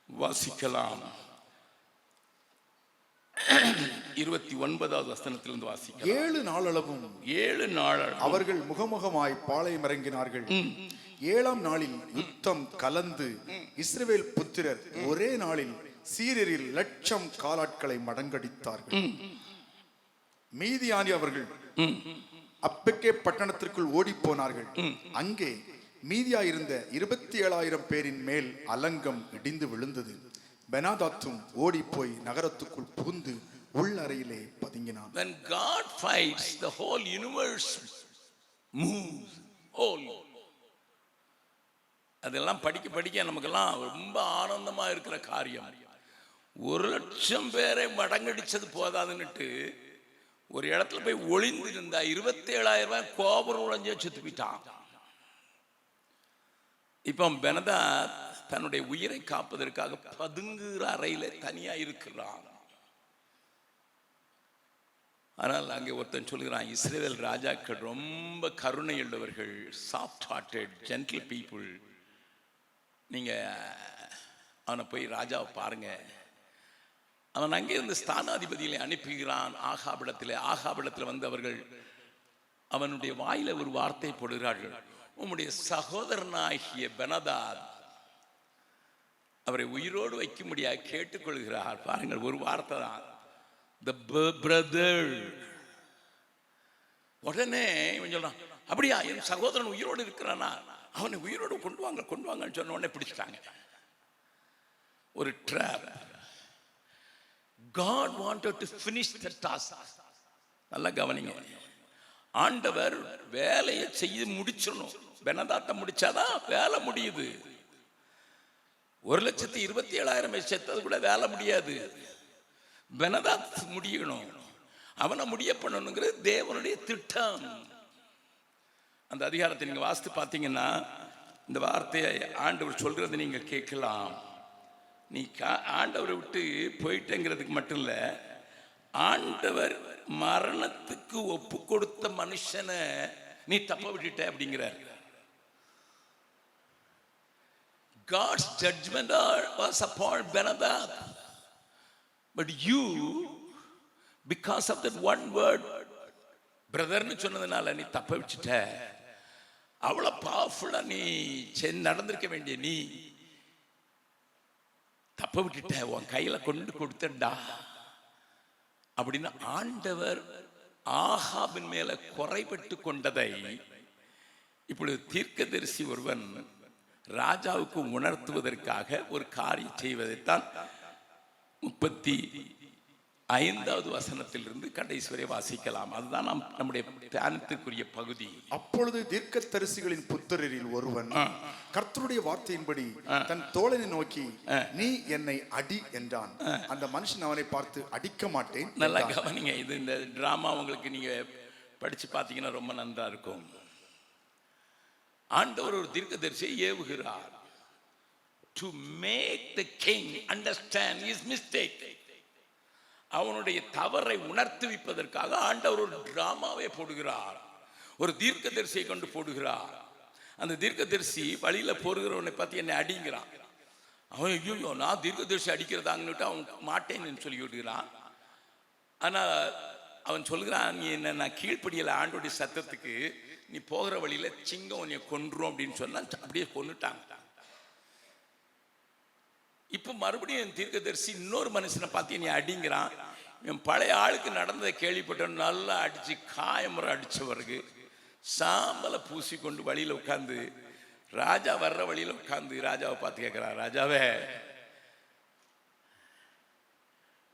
வாசிக்கலாம் 29வது வசனத்திலிருந்து வாசிக்கலாம். 7 நாளளவும் 7 நாள் அவர்கள் முகமுகமாய் பாளையம் இறங்கினார்கள். 7ஆம் நாளில் யுத்தம் கலந்து இஸ்ரவேல் புத்திரர் ஒரே நாளில் சீரியரில் 1,00,000 காலாட்களை மடங்கடித்தார்கள். மீதியானி அவர்கள் அப்பக்கே பட்டணத்திற்குள் ஓடி போனார்கள். அங்கே மீதியாயிருந்த 27,000 பேரின் மேல் அலங்கம் இடிந்து விழுந்தது. பெனாதாத்தும் ஓடி போய் நகரத்துக்குள் புகுந்து உள்ளறையிலே பதுங்கினான். When God fights, the whole universe moves. அதெல்லாம் படிக்க படிக்க நமக்கெல்லாம் ரொம்ப ஆனந்தமா இருக்கிற காரியம். 1,00,000 பேரை மடங்கடிச்சது போதாதுன்னுட்டு ஒரு இடத்துல போய் ஒளிந்து இருந்தா 27,000 கோபுரம் உடைஞ்சு செத்து போயிட்டான். இப்போ பெனதாத் தன்னுடைய உயிரை காப்பதற்காக பதுங்குகிற அறையில தனியா இருக்கிறான். ஆனால் அங்கே ஒருத்தன் சொல்கிறான், இஸ்ரவேல் ராஜாக்கள் ரொம்ப கருணை உள்ளவர்கள், சாஃப்ட் ஹார்ட்டட் ஜென்டில் பீப்புள், நீங்க அவனை போய் ராஜாவை பாருங்க. அவன் அங்கே இருந்து ஸ்தானாதிபதிகளை அனுப்புகிறான் ஆகாபிடத்தில் வந்து அவர்கள் அவனுடைய வாயில ஒரு வார்த்தை போடுகிறார்கள், உம்முடைய சகோதரனாகிய பெனதாத் அவரை உயிரோடு வைக்க முடியாது கேட்டுக்கொள்கிறார். பாருங்கள், ஒரு வார்த்தை தான், the brother. உடனே இவன் சொல்றான், அப்படியா என் சகோதரன் உயிரோடு இருக்கிறானா, அவனை உயிரோடு கொண்டு வாங்கன்னு சொன்ன உடனே பிடிச்சிட்டாங்க. ஒரு drop. God wanted to finish the task. நல்லா கவனிங்க, ஆண்டவர் வேலையை செய்து முடிச்சிடணும். பெனதாத்தை முடிச்சாதான் வேலை முடியுது. 1,27,000 செத்தது கூட வேலை முடியாது. பெனதாத் முடியணும், அவனை முடிய பண்ணணுங்கிறது தேவனுடைய திட்டம். அந்த அதிகாரத்தை நீங்க வாசித்து பார்த்தீங்கன்னா இந்த வார்த்தையை ஆண்டவர் சொல்றது நீங்க கேட்கலாம். நீ ஆண்டவரை விட்டு போயிட்டேங்கிறதுக்கு மட்டும் இல்லை, ஆண்டவர் மரணத்துக்கு ஒப்பு கொடுத்த மனுஷனை நீ தப்ப விட்டுட்ட அப்படிங்கிறார். God's judgment was upon Benadab, but you, because of that one word பிரதர்னு சொன்னதுனால நீ தப்ப விட்டுட்ட. அவ்வளவு பவர்ஃபுல்லா நீ நடந்திருக்க வேண்டிய நீ தப்ப விட்டுட்ட, உன் கையில கொண்டு கொடுத்தா அப்படின்னு ஆண்டவர் ஆகாபின் மேல குறைபட்டு கொண்டதை இப்பொழுது தீர்க்கதரிசி ஒருவன் ராஜாவுக்கு உணர்த்துவதற்காக ஒரு காரியம் செய்வதைத்தான் 35வது வசனத்திலிருந்து கடைசி வரை வாசிக்கலாம். அதுதான் நம்முடைய தியானத்திற்குரிய பகுதி. அப்பொழுது தீர்க்கதரிசிகளின் புத்திரரில் ஒருவன் கர்த்தருடைய வார்த்தையின்படி தன் தோழனை நோக்கி, நீ என்னை அடி என்றான். அந்த மனுஷன் அவனை பார்த்து, அடிக்க மாட்டேன். நல்லா கவனிங்க, இது இந்த டிராமா உங்களுக்கு நீங்க படிச்சு பார்த்தீங்கன்னா ரொம்ப நன்றா இருக்கும். ஆண்டவர் ஒரு தீர்க்கதரிசியை ஏவுகிறார் to make the king understand his mistake. அவனுடைய தவறை உணர்த்துவிப்பதற்காக ஆண்டவர் ஒரு டிராமாவை போடுகிறார், ஒரு தீர்க்கதரிசியை கொண்டு போடுகிறார். அந்த தீர்க்கதரிசி வழியில போடுகிறவனை பார்த்து என்னை அடிங்கிறான். அவன் ஐயோ நான் தீர்க்கதரிசி அடிக்கிறதாங்கன்னுட்டு அவன் மாட்டேன்னு சொல்லி விடுகிறான். ஆனா அவன் சொல்கிறான், நீ என்ன நான் கீழ்ப்படியலை ஆண்டோடைய சத்தத்துக்கு, நீ போகிற வழியில சிங்கம் உன்னை கொன்றும் அப்படின்னு சொன்னா அப்படியே கொன்னுட்டாங்க. இப்ப மறுபடியும் என் தீர்க்கதரிசி இன்னொரு மனுஷனை பார்த்து நீ அடிங்கிறான். என் பழைய ஆளுக்கு நடந்ததை கேள்விப்பட்ட, நல்லா அடிச்சு காயமுறை அடிச்சவருக்கு சாம்பலை பூசி கொண்டு வழியில உட்கார்ந்து ராஜா வர்ற வழியில உட்கார்ந்து ராஜாவை பார்த்து கேட்கிறான், ராஜாவே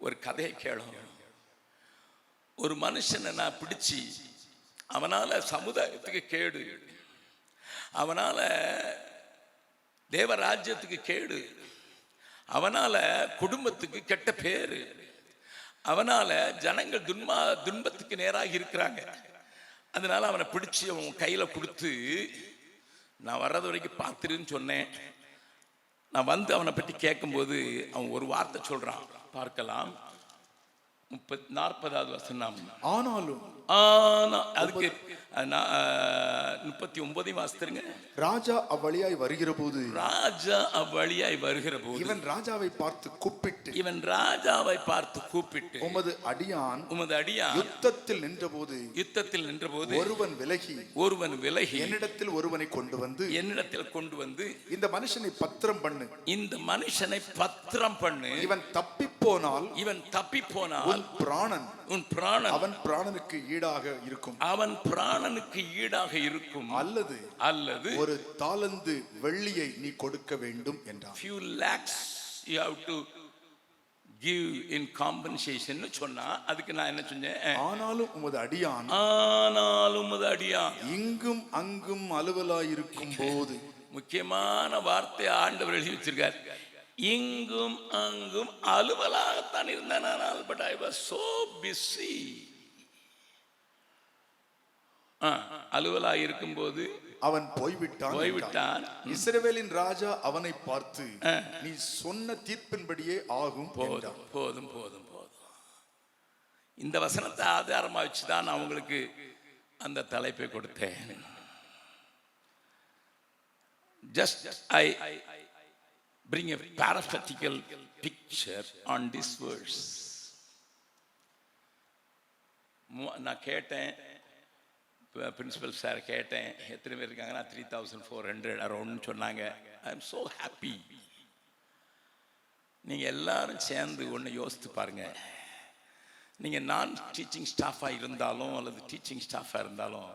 ஒரு கதையை கேளும். ஒரு மனுஷனை நான் பிடிச்சி அவனால சமுதாயத்துக்கு கேடு, அவனால தேவராஜ்யத்துக்கு கேடு, அவனால குடும்பத்துக்கு கெட்ட பேரு, அவனால ஜனங்கள் துன்பத்துக்கு நேராக இருக்கிறாங்க. அதனால அவனை பிடிச்சி அவன் கையில கொடுத்து நான் வர்றது வரைக்கும் பார்த்துருன்னு சொன்னேன். நான் வந்து அவனை பற்றி கேட்கும்போது அவன் ஒரு வார்த்தை சொல்றான், பார்க்கலாம். 40வது வசனம். ஆனாலும் அதுக்கு 39 வாசித்துருங்க. ராஜா அவ்வழியாய் வருகிற போது, இவன் ராஜாவை பார்த்து கூப்பிட்டு, உமது அடியான் யுத்தத்தில் நின்றபோது ஒருவன் விலகி என்னிடத்தில் ஒருவனை கொண்டு வந்து இந்த மனுஷனை பத்திரம் பண்ணு, இவன் தப்பி போனால் உன் பிராணன் அவன் பிராணனுக்கு ஈடாக இருக்கும், அல்லது ஒரு தாலந்து வெள்ளியை நீ கொடுக்க வேண்டும் என்றான். few lakhs you have to give in compensation னு சொன்னா, அதுக்கு நான் என்ன சொன்னேன், ஆனாலும் உமது அடியான் இங்கும் அங்கும் அலுவலாய் இருக்கும் போது. முக்கியமான வார்த்தை ஆண்டவர் எழுதி வச்சிருக்கார், இங்கும் அங்கும் அலுவலாகத்தான் இருந்தேன், ஆனால் but I was so busy. அலுவலா இருக்கும்போது அவன் போய்விட்டான். இஸ்ரவேலின் ராஜா அவனை பார்த்து, நீ சொன்ன தீர்ப்பின்படியே ஆகும். போதும். இந்த வசனத்தை ஆதாரமா வச்சுதான் நான் உங்களுக்கு அந்த தலைப்பை கொடுத்தேன். Just I bring a paraphetical picture on this verse. நான் கேட்டேன், பிரின்சிபல் சார் கேட்டேன், எத்தனை பேர் இருக்காங்கன்னா 3400 அரௌண்ட் சொன்னாங்க. I am so happy. நீங்கள் எல்லாரும் சேர்ந்து ஒன்று யோசித்து பாருங்க. நீங்கள் நான் டீச்சிங் ஸ்டாஃபாக இருந்தாலும் அல்லது டீச்சிங் ஸ்டாஃபாக இருந்தாலும்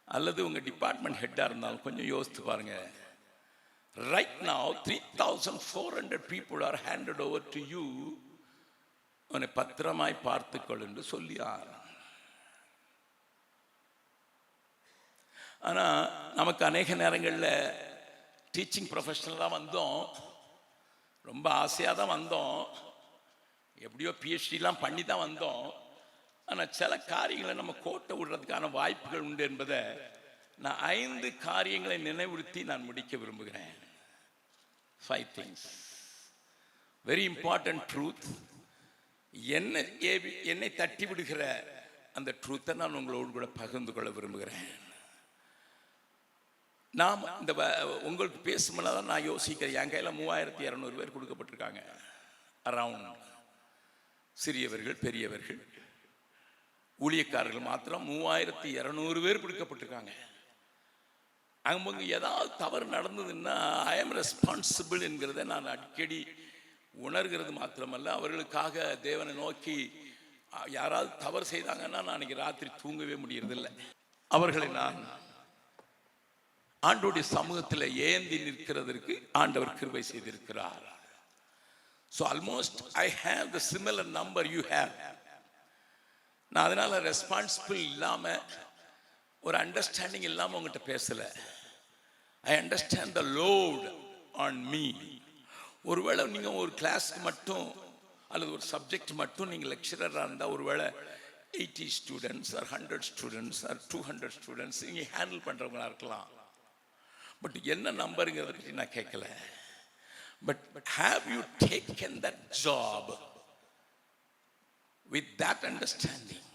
அல்லது உங்கள் டிபார்ட்மெண்ட் ஹெட்டாக இருந்தாலும் கொஞ்சம் யோசித்து பாருங்க. Right now 3400 people are handed over to you. உன்னை பத்திரமாய் பார்த்துக்கொள் என்று சொல்லியார். ஆனால் நமக்கு அநேக நேரங்களில் டீச்சிங் ப்ரொஃபஷனலாக வந்தோம், ரொம்ப ஆசையாக தான் வந்தோம், எப்படியோ பிஹெச்டிலாம் பண்ணி தான் வந்தோம். ஆனால் சில காரியங்களை நம்ம கோட்டை விடுறதுக்கான வாய்ப்புகள் உண்டு என்பதை நான் 5 காரியங்களை நினைவுறுத்தி நான் முடிக்க விரும்புகிறேன். 5 things, very important truth. என்னை தட்டி விடுகிற அந்த ட்ரூத்தை நான் உங்களோடு கூட பகிர்ந்து கொள்ள விரும்புகிறேன். நாம் இந்த உங்களுக்கு பேசும்போது தான் நான் யோசிக்கிறேன். என் கையில் 3200 பேர் கொடுக்கப்பட்டிருக்காங்க. அரவுண்ட் சிறியவர்கள் பெரியவர்கள் ஊழியக்காரர்கள் மாத்திரம் 3200 பேர் கொடுக்கப்பட்டிருக்காங்க. அவங்க ஏதாவது தவறு நடந்ததுன்னா ஐ எம் ரெஸ்பான்சிபிள் என்கிறத நான் அடிக்கடி உணர்கிறது மாத்திரமல்ல, அவர்களுக்காக தேவனை நோக்கி யாராவது தவறு செய்தாங்கன்னா நான் அன்றைக்கி ராத்திரி தூங்கவே முடியறதில்லை. அவர்களை நான் ஆண்டோடைய சமூகத்தில் ஏந்தி நிற்கிறதற்கு ஆண்டவர் கிருபை செய்திருக்கிறார். So almost I have the similar number you have. நான் அதனால ரெஸ்பான்சிபிள் இல்லாமல் ஒரு அண்டர்ஸ்டாண்டிங் இல்லாமல் உங்கள்கிட்ட பேசலை. I understand the load on me. ஒருவேளை நீங்கள் ஒரு கிளாஸ்க்கு மட்டும் அல்லது ஒரு சப்ஜெக்ட் மட்டும் நீங்கள் லெக்சரராக இருந்தால் ஒருவேளை 80 students are 100 students are 200 students நீங்கள் ஹேண்டில் பண்ணுறவங்களா இருக்கலாம். பட் என்ன நம்பருங்கிறத பற்றி நான் கேட்கல. But have you taken that job with that understanding?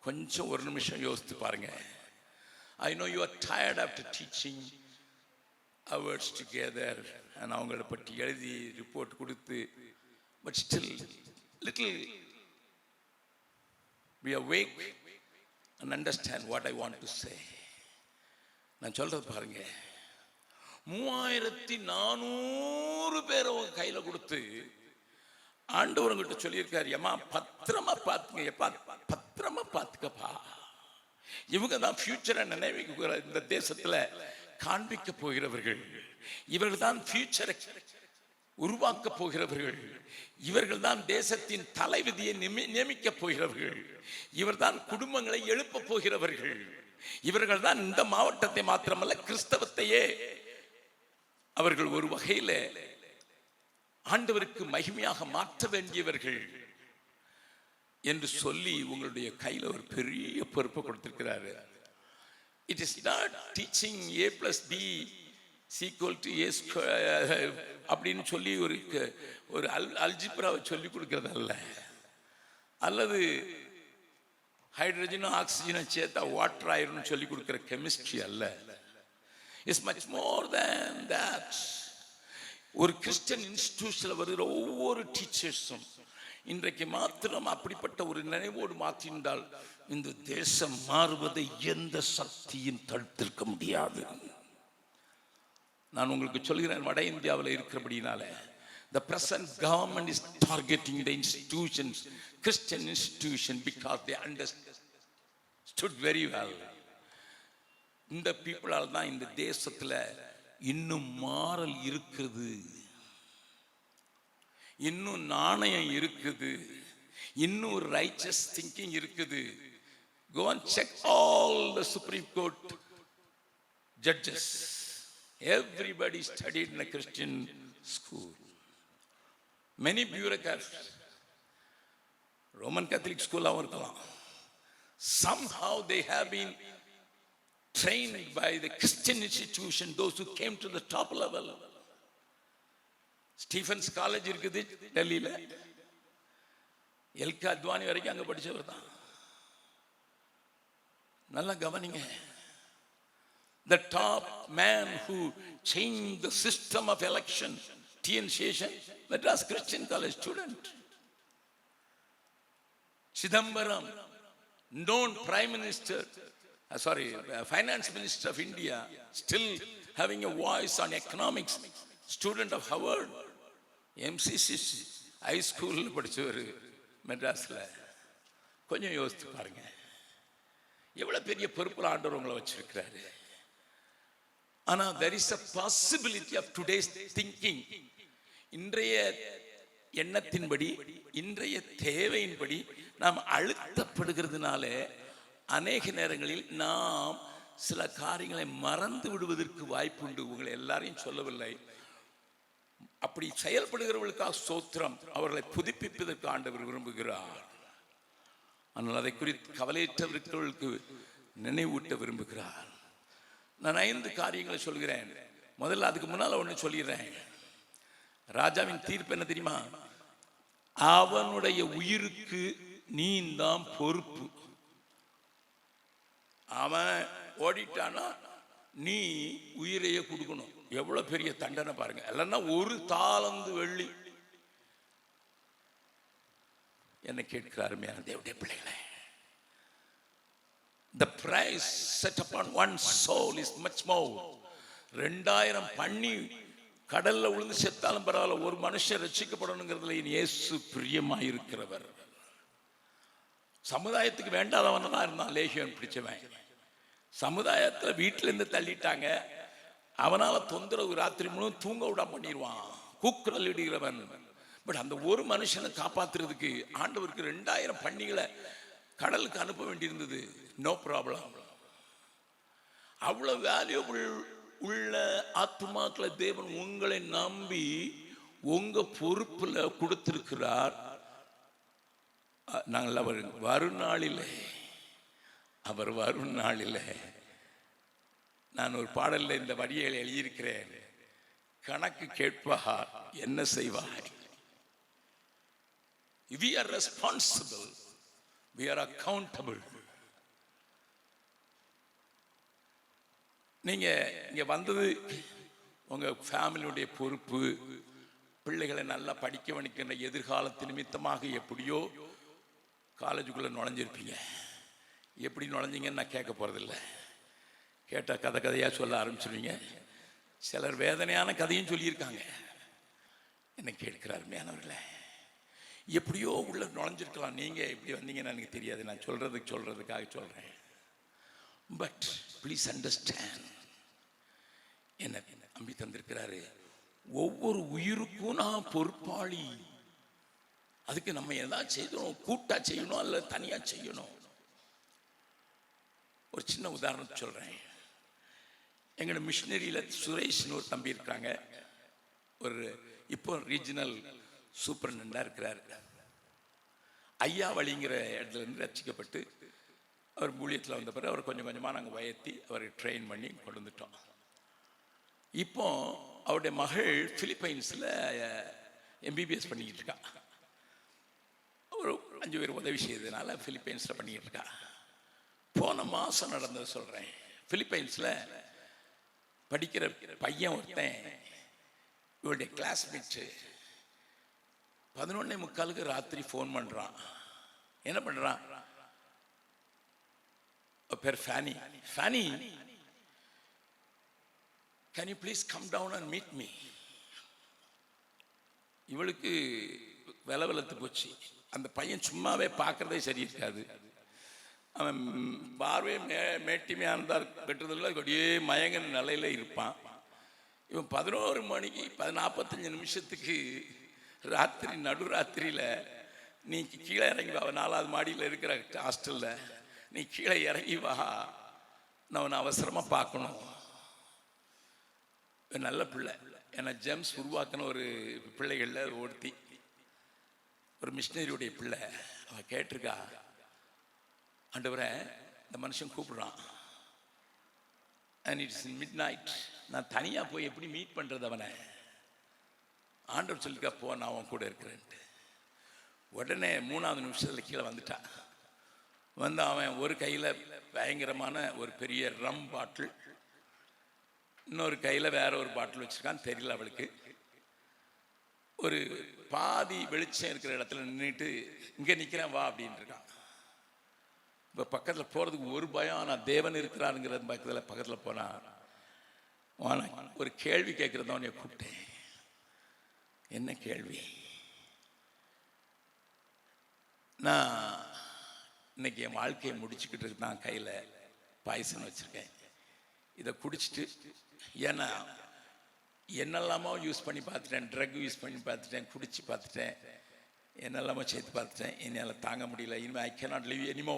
கொஞ்சம் ஒரு நிமிஷம் யோசித்து பாருங்க. I know you are tired after teaching hours together and அவங்கள பற்றி எழுதி ரிப்போர்ட் கொடுத்து, but still little be awake and understand what I want to say. நான் சொல்றது பாருங்க, 3400 பேர் உங்க கையில கொடுத்து ஆண்டவர் உங்ககிட்ட சொல்லியிருக்காரு, ஏமா பத்திரமா பார்த்துங்க, பத்திரமா பார்த்துக்கப்பா. இவங்க தான் ஃபியூச்சரை நினைவுகிற இந்த தேசத்துல காண்பிக்க போகிறவர்கள். இவர்கள் தான் ஃபியூச்சரை உருவாக்க போகிறவர்கள். இவர்கள் தான் தேசத்தின் தலைவிதியை நியமிக்க போகிறவர்கள். இவர் தான் குடும்பங்களை எழுப்ப போகிறவர்கள். இவர்கள் தான் இந்த மாவட்டத்தை மாத்திரமல்ல கிறிஸ்தவத்தையே அவர்கள் ஒரு வகையில ஆண்டவருக்கு மகிமையாக மாற்ற வேண்டியவர்கள் என்று சொல்லி உங்களுடைய கையில ஒரு பெரிய பொறுப்பை கொடுத்திருக்கிறாரு. It is not teaching A plus B is equal to A square அப்படின்னு சொல்லி ஒரு அல்ஜிப்ராவை சொல்லி கொடுக்கறது அல்ல, அல்லது ஹைட்ரஜனும் ஆக்சிஜனும் சேர்த்தா வாட்டர் ஆயிரும் சொல்லி கொடுக்கிற கெமிஸ்ட்ரி அல்ல. It's much more than that. ஒரு கிறிஸ்டியன் இன்ஸ்டிடியூஷனில் வருகிற ஒவ்வொரு டீச்சர்ஸும் இன்றைக்கு மாத்திரம் அப்படிப்பட்ட ஒரு நினைவோடு மாற்றினால் இந்த தேசம் மாறுவதை எந்த சக்தியும் தடுத்திருக்க முடியாது. நான் உங்களுக்கு சொல்கிறேன், வட இந்தியாவில் இருக்கிறபடினால the present government is targeting the institutions, Christian institution, because they understood very well. இந்த பீப்புளால் தான் இந்த தேசத்துல இன்னும் மாறல் இருக்குது, இன்னும் நாணயம் இருக்குது, இன்னும் ரைச்சஸ் திங்கிங் இருக்குது. Go and check all the Supreme Court judges. Everybody studied in a Christian school. Many bureaucrats, Roman Catholic school இருக்கலாம். Somehow they have been trained by the Christian institution, those who came to the top level. Stephen's college இருக்குது டெல்லியில், L K Advani வரைக்கும் அங்கே படித்தவர் தான். நல்லா கவனிங்க. The top man who changed the system of election, T.N. Sheshan, Madras Christian College student. Chidambaram, known Prime Minister, Finance Minister of India, still having a voice on economics, student of Harvard, MCC high school படிச்சவர் மெட்ராஸில். கொஞ்சம் யோசித்து பாருங்க, எவ்வளோ பெரிய பொறுப்பில் ஆண்டவர் உங்களை வச்சிருக்கிறாரு. ஆனால் there is a possibility of today's thinking, இன்றைய எண்ணத்தின்படி இன்றைய தேவையின்படி நாம் அழுத்தப்படுகிறதுனால அநேக நேரங்களில் நாம் சில காரியங்களை மறந்து விடுவதற்கு வாய்ப்புண்டு. உங்களை எல்லாரையும் சொல்லவில்லை, அப்படி செயல்படுகிறவர்களுக்காக ஸ்தோத்திரம். அவர்களை புதுப்பிப்பதற்கு ஆண்டவர் விரும்புகிறார். ஆனால் அதை குறித்து கவலையற்றவர்களுக்கு நினைவூட்ட விரும்புகிறார். நான் 5 காரியங்களை சொல்கிறேன். முதல்ல அதுக்கு முன்னால் ஒன்று சொல்கிறேன். ராஜாவின் தீர்ப்பு என்ன தெரியுமா? அவனுடைய உயிருக்கு நீ தான் பொறுப்பு. அவன் ஓடிட்டானா நீ உயிரையே கொடுக்கணும். எவ்வளவு பெரிய தண்டனை பாருங்க. இல்லைன்னா ஒரு தாளந்து வெள்ளி. என்ன கேட்கிறார் தேவனுடைய பிள்ளைகளே, the price set upon one soul is much more. 2000 பண்ணி கடல்ல விழுந்து செத்தாலும் பரவாயில்ல, ஒரு மனுஷன் ரட்சிக்கப்படணுங்கிறதுல இயேசு பிரியமாயிருக்கிறவர். சமுதாயத்துக்கு வேண்டாதவன் தான் இருந்தான் லேகியோன் பிடிச்சவன். சமுதாயத்துல வீட்டுல இருந்து தள்ளிட்டாங்க. அவனால தொந்தரவு, ராத்திரி முழுவதும் தூங்க விடாம பண்ணிடுவான், கூக்குரல் இடுகிறவன். பட் அந்த ஒரு மனுஷனை காப்பாத்துறதுக்கு ஆண்டவருக்கு 2000 பண்ணிகளை கடலுக்கு அனுப்ப வேண்டியிருந்தது. No problem. அவ்வளவு வேல்யூபிள் உள்ள ஆத்மாக்களை தேவன் உங்களை நம்பி உங்க பொறுப்புல கொடுத்திருக்கிறார். நாங்கள் அவர் வருநாளிலே, அவர் வருநாளிலே, நான் ஒரு பாடல்ல இந்த வரியை எழுதியிருக்கிறேன். கணக்கு கேட்பார் என்ன செய்வாய். We are responsible, we are accountable. நீங்க இங்க வந்தது உங்க ஃபேமிலியுடைய பொறுப்பு. பிள்ளைகளை நல்லா படிக்க வைக்கின்ற எதிர்காலத்து நிமித்தமாக எப்படியோ காலேஜுக்குள்ள நுழைஞ்சிருப்பீங்க. எப்படி நுழைஞ்சிங்கன்னு நான் கேட்க போறதில்ல. கேட்டால் கதை கதையாக சொல்ல ஆரம்பிச்சிருவீங்க. சிலர் வேதனையான கதையும் சொல்லியிருக்காங்க. என்ன கேட்கிறார் மேனவர்களே, எப்படியோ உள்ள நுழைஞ்சிருக்கலாம். நீங்க எப்படி வந்தீங்கன்னு எனக்கு தெரியாது, நான் சொல்றதுக்காக சொல்றேன். பட் ப்ளீஸ் அண்டர்ஸ்டாண்ட், என்ன நம்பி தந்திருக்கிறாரு. ஒவ்வொரு உயிருக்கும் நான் பொறுப்பாளி. அதுக்கு நம்ம ஏதாவது செய்யணும், கூட்டா செய்யணும் அல்ல தனியா செய்யணும். ஒரு சின்ன உதாரணத்தை சொல்றேன். எங்களோட மிஷினரியில சுரேஷ்னு ஒரு தம்பி இருக்காங்க. ஒரு இப்போ ரீஜனல் சூப்பரண்டா இருக்கிறார். ஐயா வழிங்கிற இடத்துல இருந்து ரட்சிக்கப்பட்டு அவர் ஊழியத்தில் வந்த பிறகு அவர் கொஞ்சம் கொஞ்சமாக நாங்கள் உயர்த்தி அவரை ட்ரெயின் பண்ணி கொண்டு வந்துட்டோம். இப்போ அவருடைய மகள் பிலிப்பைன்ஸில் எம்பிபிஎஸ் பண்ணிக்கிட்டு இருக்கா. ஒரு 5 பேர் உதவி செய்ததுனால பிலிப்பைன்ஸில் பண்ணிக்கிட்டு இருக்கா. போன மாதம் நடந்தது சொல்கிறேன். பிலிப்பைன்ஸில் படிக்கிற பையன் ஒருத்தன் இவருடைய கிளாஸ்மேட்டு 11:45 ராத்திரி ஃபோன் பண்ணுறான். என்ன பண்ணுறான், பேர் Fanny. Fanny, can you please come down and meet me. இவளுக்கு வெலத்து போச்சு. அந்த பையன் சும்மாவே பார்க்கறதே சரி இருக்காது. அவன் பார்வை மேட்டிமையானதா கட்டுறதில்ல, அப்படியே மயங்கின நிலையில இருப்பான். இவன் 11 மணிக்கு 45 நிமிஷத்துக்கு ராத்திரி நடுராத்திரியில் நீ கீழே இறங்கி வா, 4வது மாடியில் இருக்கிற ஹாஸ்டலில் நீ கீழே இறங்கி வா, நான் உன்னை அவசரமாக பார்க்கணும். நல்ல பிள்ளை. ஏன்னா ஜேம்ஸ் உருவாக்கின ஒரு பிள்ளைகளில் ஒருத்தி, ஒரு மிஷினரியுடைய பிள்ளை. அவன் கேட்டிருக்கா, ஆண்டவரே இந்த மனுஷன் கூப்பிடுறான், அண்ட் இட்ஸ் மிட் நைட், நான் தனியாக போய் எப்படி மீட் பண்ணுறது அவனை. ஆண்டவர் சொல்லிக்கா, போ, நான் அவன் கூட இருக்கிறேன்ட்டு. உடனே 3வது நிமிஷத்தில் கீழே வந்துட்டான். வந்து அவன் ஒரு கையில் பயங்கரமான ஒரு பெரிய ரம் பாட்டில், இன்னொரு கையில் வேற ஒரு பாட்டில் வச்சுருக்கான். தெரியல அவளுக்கு. ஒரு பாதி வெளிச்சம் இருக்கிற இடத்துல நின்றுட்டு, இங்கே நிற்கிறேன் வா அப்படின்ட்டு இருக்கான். இப்போ பக்கத்தில் போகிறதுக்கு ஒரு பயம். நான் தேவன் இருக்கிறாருங்கிற பக்கத்தில் போனான். ஒரு கேள்வி கேட்குறத உன்னை கூப்பிட்டேன். என்ன கேள்வி? நான் இன்னைக்கு என் வாழ்க்கையை முடிச்சுக்கிட்டு நான் கையில் பாய்சன் வச்சுருக்கேன். இதை குடிச்சிட்டு, ஏன்னா என்னெல்லாமோ யூஸ் பண்ணி பார்த்துட்டேன், ட்ரக் யூஸ் பண்ணி பார்த்துட்டேன், குடிச்சு பார்த்துட்டேன், என்னெல்லாமோ சேர்த்து பார்த்துட்டேன். என்னால் தாங்க முடியல. இனிமேல் I cannot live anymore,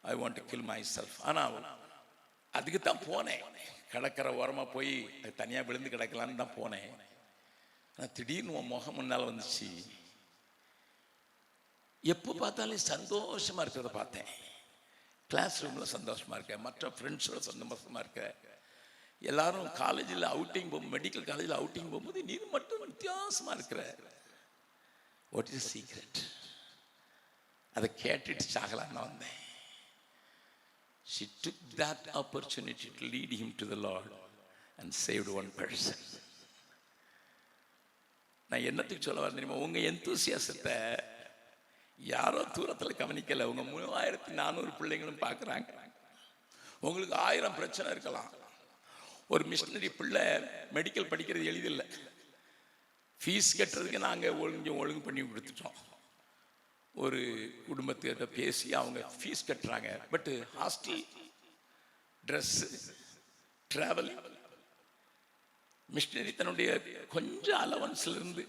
I want to kill myself. ஆனால் அதுக்கு தான் போனேன். கடற்கரை ஓரமாக போய் தனியாக விழுந்து கிடக்கலான்னு தான் போனேன். ஆனால் திடீர்னு உன் முகம் முன்னால் வந்துச்சு. எப்போ பார்த்தாலும் சந்தோஷமாக இருக்கிறத பார்த்தேன். கிளாஸ் ரூமில் சந்தோஷமாக இருக்கேன், மற்ற ஃப்ரெண்ட்ஸோட சந்தோஷமாக இருக்கேன். எல்லாரும் காலேஜில் அவுட்டிங் போகும், மெடிக்கல் காலேஜில் அவுட்டிங் போகும்போது நீ மட்டும் வித்தியாசமாக இருக்கிற. What is secret? அதை கேட்டுட்டு சாகலான்னு நான் வந்தேன். She took that opportunity to lead him to the Lord and saved one person. நான் என்னத்துக்கு சொல்ல வரேன் தெரியுமா? உங்க எந்தூசியாசத்தை யாரோ தூரத்தில் கவனிக்கல. உங்க 3400 பிள்ளைங்களும் பார்க்குறாங்க. உங்களுக்கு 1000 பிரச்சனை இருக்கலாம். ஒரு மிஷினரி பிள்ளை மெடிக்கல் படிக்கிறது எளிதில்லை. ஃபீஸ் கட்டுறதுக்கு நாங்கள் ஒழுங்கு பண்ணி கொடுத்துட்டோம். ஒரு குடும்பத்திட்ட பேசி அவங்க ஃபீஸ் கட்டுறாங்க. பட்டு ஹாஸ்டல், ட்ரெஸ்ஸு, ட்ராவல், மிஷினரி தன்னுடைய கொஞ்சம் அலவன்ஸ்லேருந்து,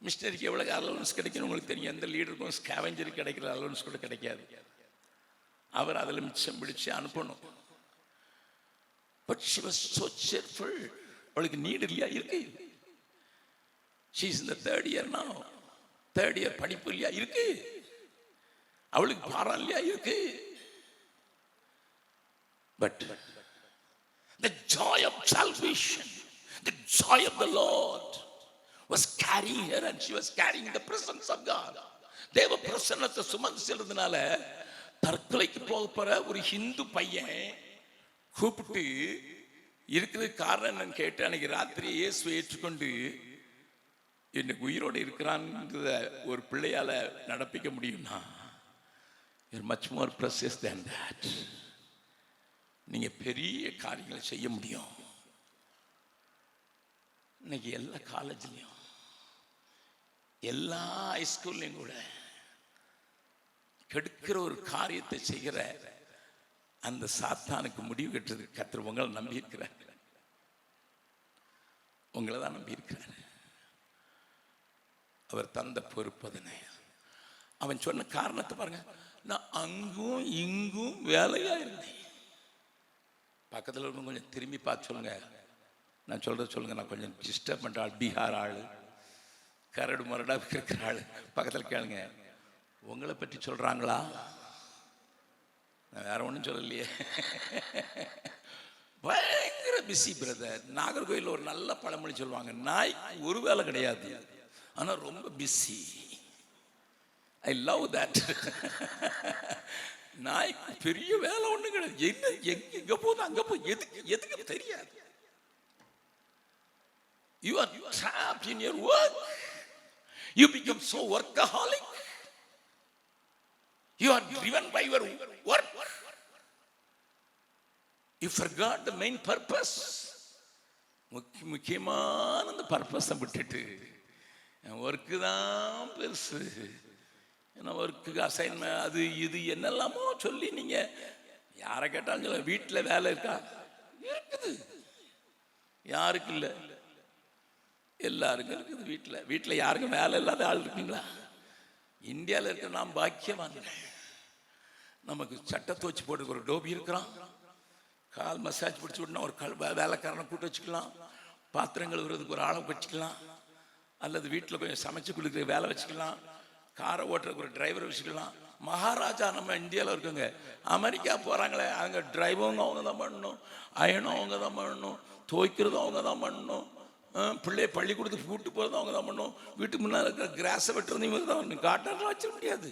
மிஷினரிக்கு எவ்வளோ அலவன்ஸ் கிடைக்கணும் உங்களுக்கு தெரியும். எந்த லீடருக்கும் ஸ்கேவெஞ்சருக்கு கிடைக்கிற அலவன்ஸ் கூட கிடைக்காது. அவர் அதில் மிச்சம் பிடிச்சு அனுப்பணும். But she was so cheerful. அவளுக்கு நீடு இல்லையா? இருக்கு. she is in the 3rd year now. 3rd year படிப்பு இல்லையா? இருக்கு. அவளுக்கு பாரம் இல்லையா? இருக்கு. but the joy of salvation, the joy of the Lord was carrying her, and she was carrying the presence of God. தேவ பிரசன்னத்தை சுமந்து செல்றதுனால தற்கொலைக்கு போக போற ஒரு ஹிந்து பையன் கூப்பிட்டு இருக்கிறது காரணம் என்னன்னு கேட்டு அன்னைக்கு ராத்திரி இயேசுவை ஏற்றுக்கொண்டு எனக்கு உயிரோடு இருக்கிறான்ங்கிறத ஒரு பிள்ளையால நடப்பிக்க முடியும்னா, you're much more precious than that. நீங்க பெரிய காரியங்களை செய்ய முடியும். இன்னைக்கு எல்லா காலேஜ்லையும் எல்லா ஹைஸ்கூல்லையும் கூட கெடுக்கிற ஒரு காரியத்தை செய்கிற அந்த சாத்தானுக்கு முடிவு கட்டுறதுக்கு கர்த்தர் உங்களை நம்பி இருக்கிறார். உங்களை தான் நம்பி இருக்கிறார். அவர் தந்த பொறுப்பதனை அவன் சொன்ன காரணத்தை பாருங்க. நான் அங்கும் இங்கும் வேலையா இருந்தேன். பக்கத்தில் இருக்க கொஞ்சம் திரும்பி பார்த்து சொல்லுங்க. நான் சொல்றத சொல்லுங்க. நான் கொஞ்சம் டிஸ்டர்ப் பண்ற ஆள், பீகார் ஆள், கரடு மரடா இருக்கிற ஆள். பக்கத்தில் கேளுங்க. உங்களை பற்றி சொல்றாங்களா? நான் வேற ஒன்றும் சொல்லலையே. பயங்கர பிஸி பிரதர். நாகர்கோயிலில் ஒரு நல்ல பழமொழி சொல்லுவாங்க, நாய் ஒரு வேலை கிடையாது, ஆனால் ரொம்ப பிஸி. I love that. நாய் பெரிய வேலை ஒன்றும் கிடையாது. என்ன எங்க போகுது அங்கே போய் எதுக்கு தெரியாது. You are trapped in your work. You become so workaholic. You are driven by your work. You forgot the main purpose. முக்கியமான அந்த பர்பஸை விட்டுட்டு என் ஒர்க்கு தான் பெருசு, ஏன்னா ஒர்க்குக்கு அசைன்மெண்ட் அது இது என்னெல்லாமோ சொல்லி நீங்க யாரை கேட்டாலும் சொல்ல. வீட்டில் வேலை இருக்கா? இருக்குது. யாருக்கு இல்லை? எல்லாருக்கும் இருக்குது. வீட்டில் யாருக்கும் வேலை இல்லாத ஆள் இருக்குங்களா? இந்தியாவில் இருக்கிற நாம் பாக்கியவாங்க. நமக்கு சட்டை துவச்சி போட்டு ஒரு டோபி இருக்கிறான். கால் மசாஜ் பிடிச்சி விடணும் ஒரு வேலைக்காரனை கூட்டு வச்சுக்கலாம். பாத்திரங்கள் விடுறதுக்கு ஒரு ஆளை வச்சுக்கலாம். அல்லது வீட்டில் கொஞ்சம் சமைச்சு கொடுக்குற வேலை வச்சுக்கலாம். காரை ஓட்டுறதுக்கு ஒரு டிரைவரை வச்சுக்கலாம். மகாராஜா நம்ம இந்தியாவில் இருக்குங்க. அமெரிக்கா போகிறாங்களே, அங்கே டிரைவரும் அவங்க தான் பண்ணணும், அயனும் அவங்க தான் பண்ணணும், துவைக்கிறதும் அவங்க தான் பண்ணணும், பிள்ளைய பள்ளிக்கூடத்துக்கு கூட்டு போகிறதும் அவங்க தான் பண்ணணும், வீட்டுக்கு முன்னால் இருக்கிற கிராஸை வெட்டுறதும் இவங்க தான் பண்ணணும். காட்டாரெலாம் வச்சிட முடியாது.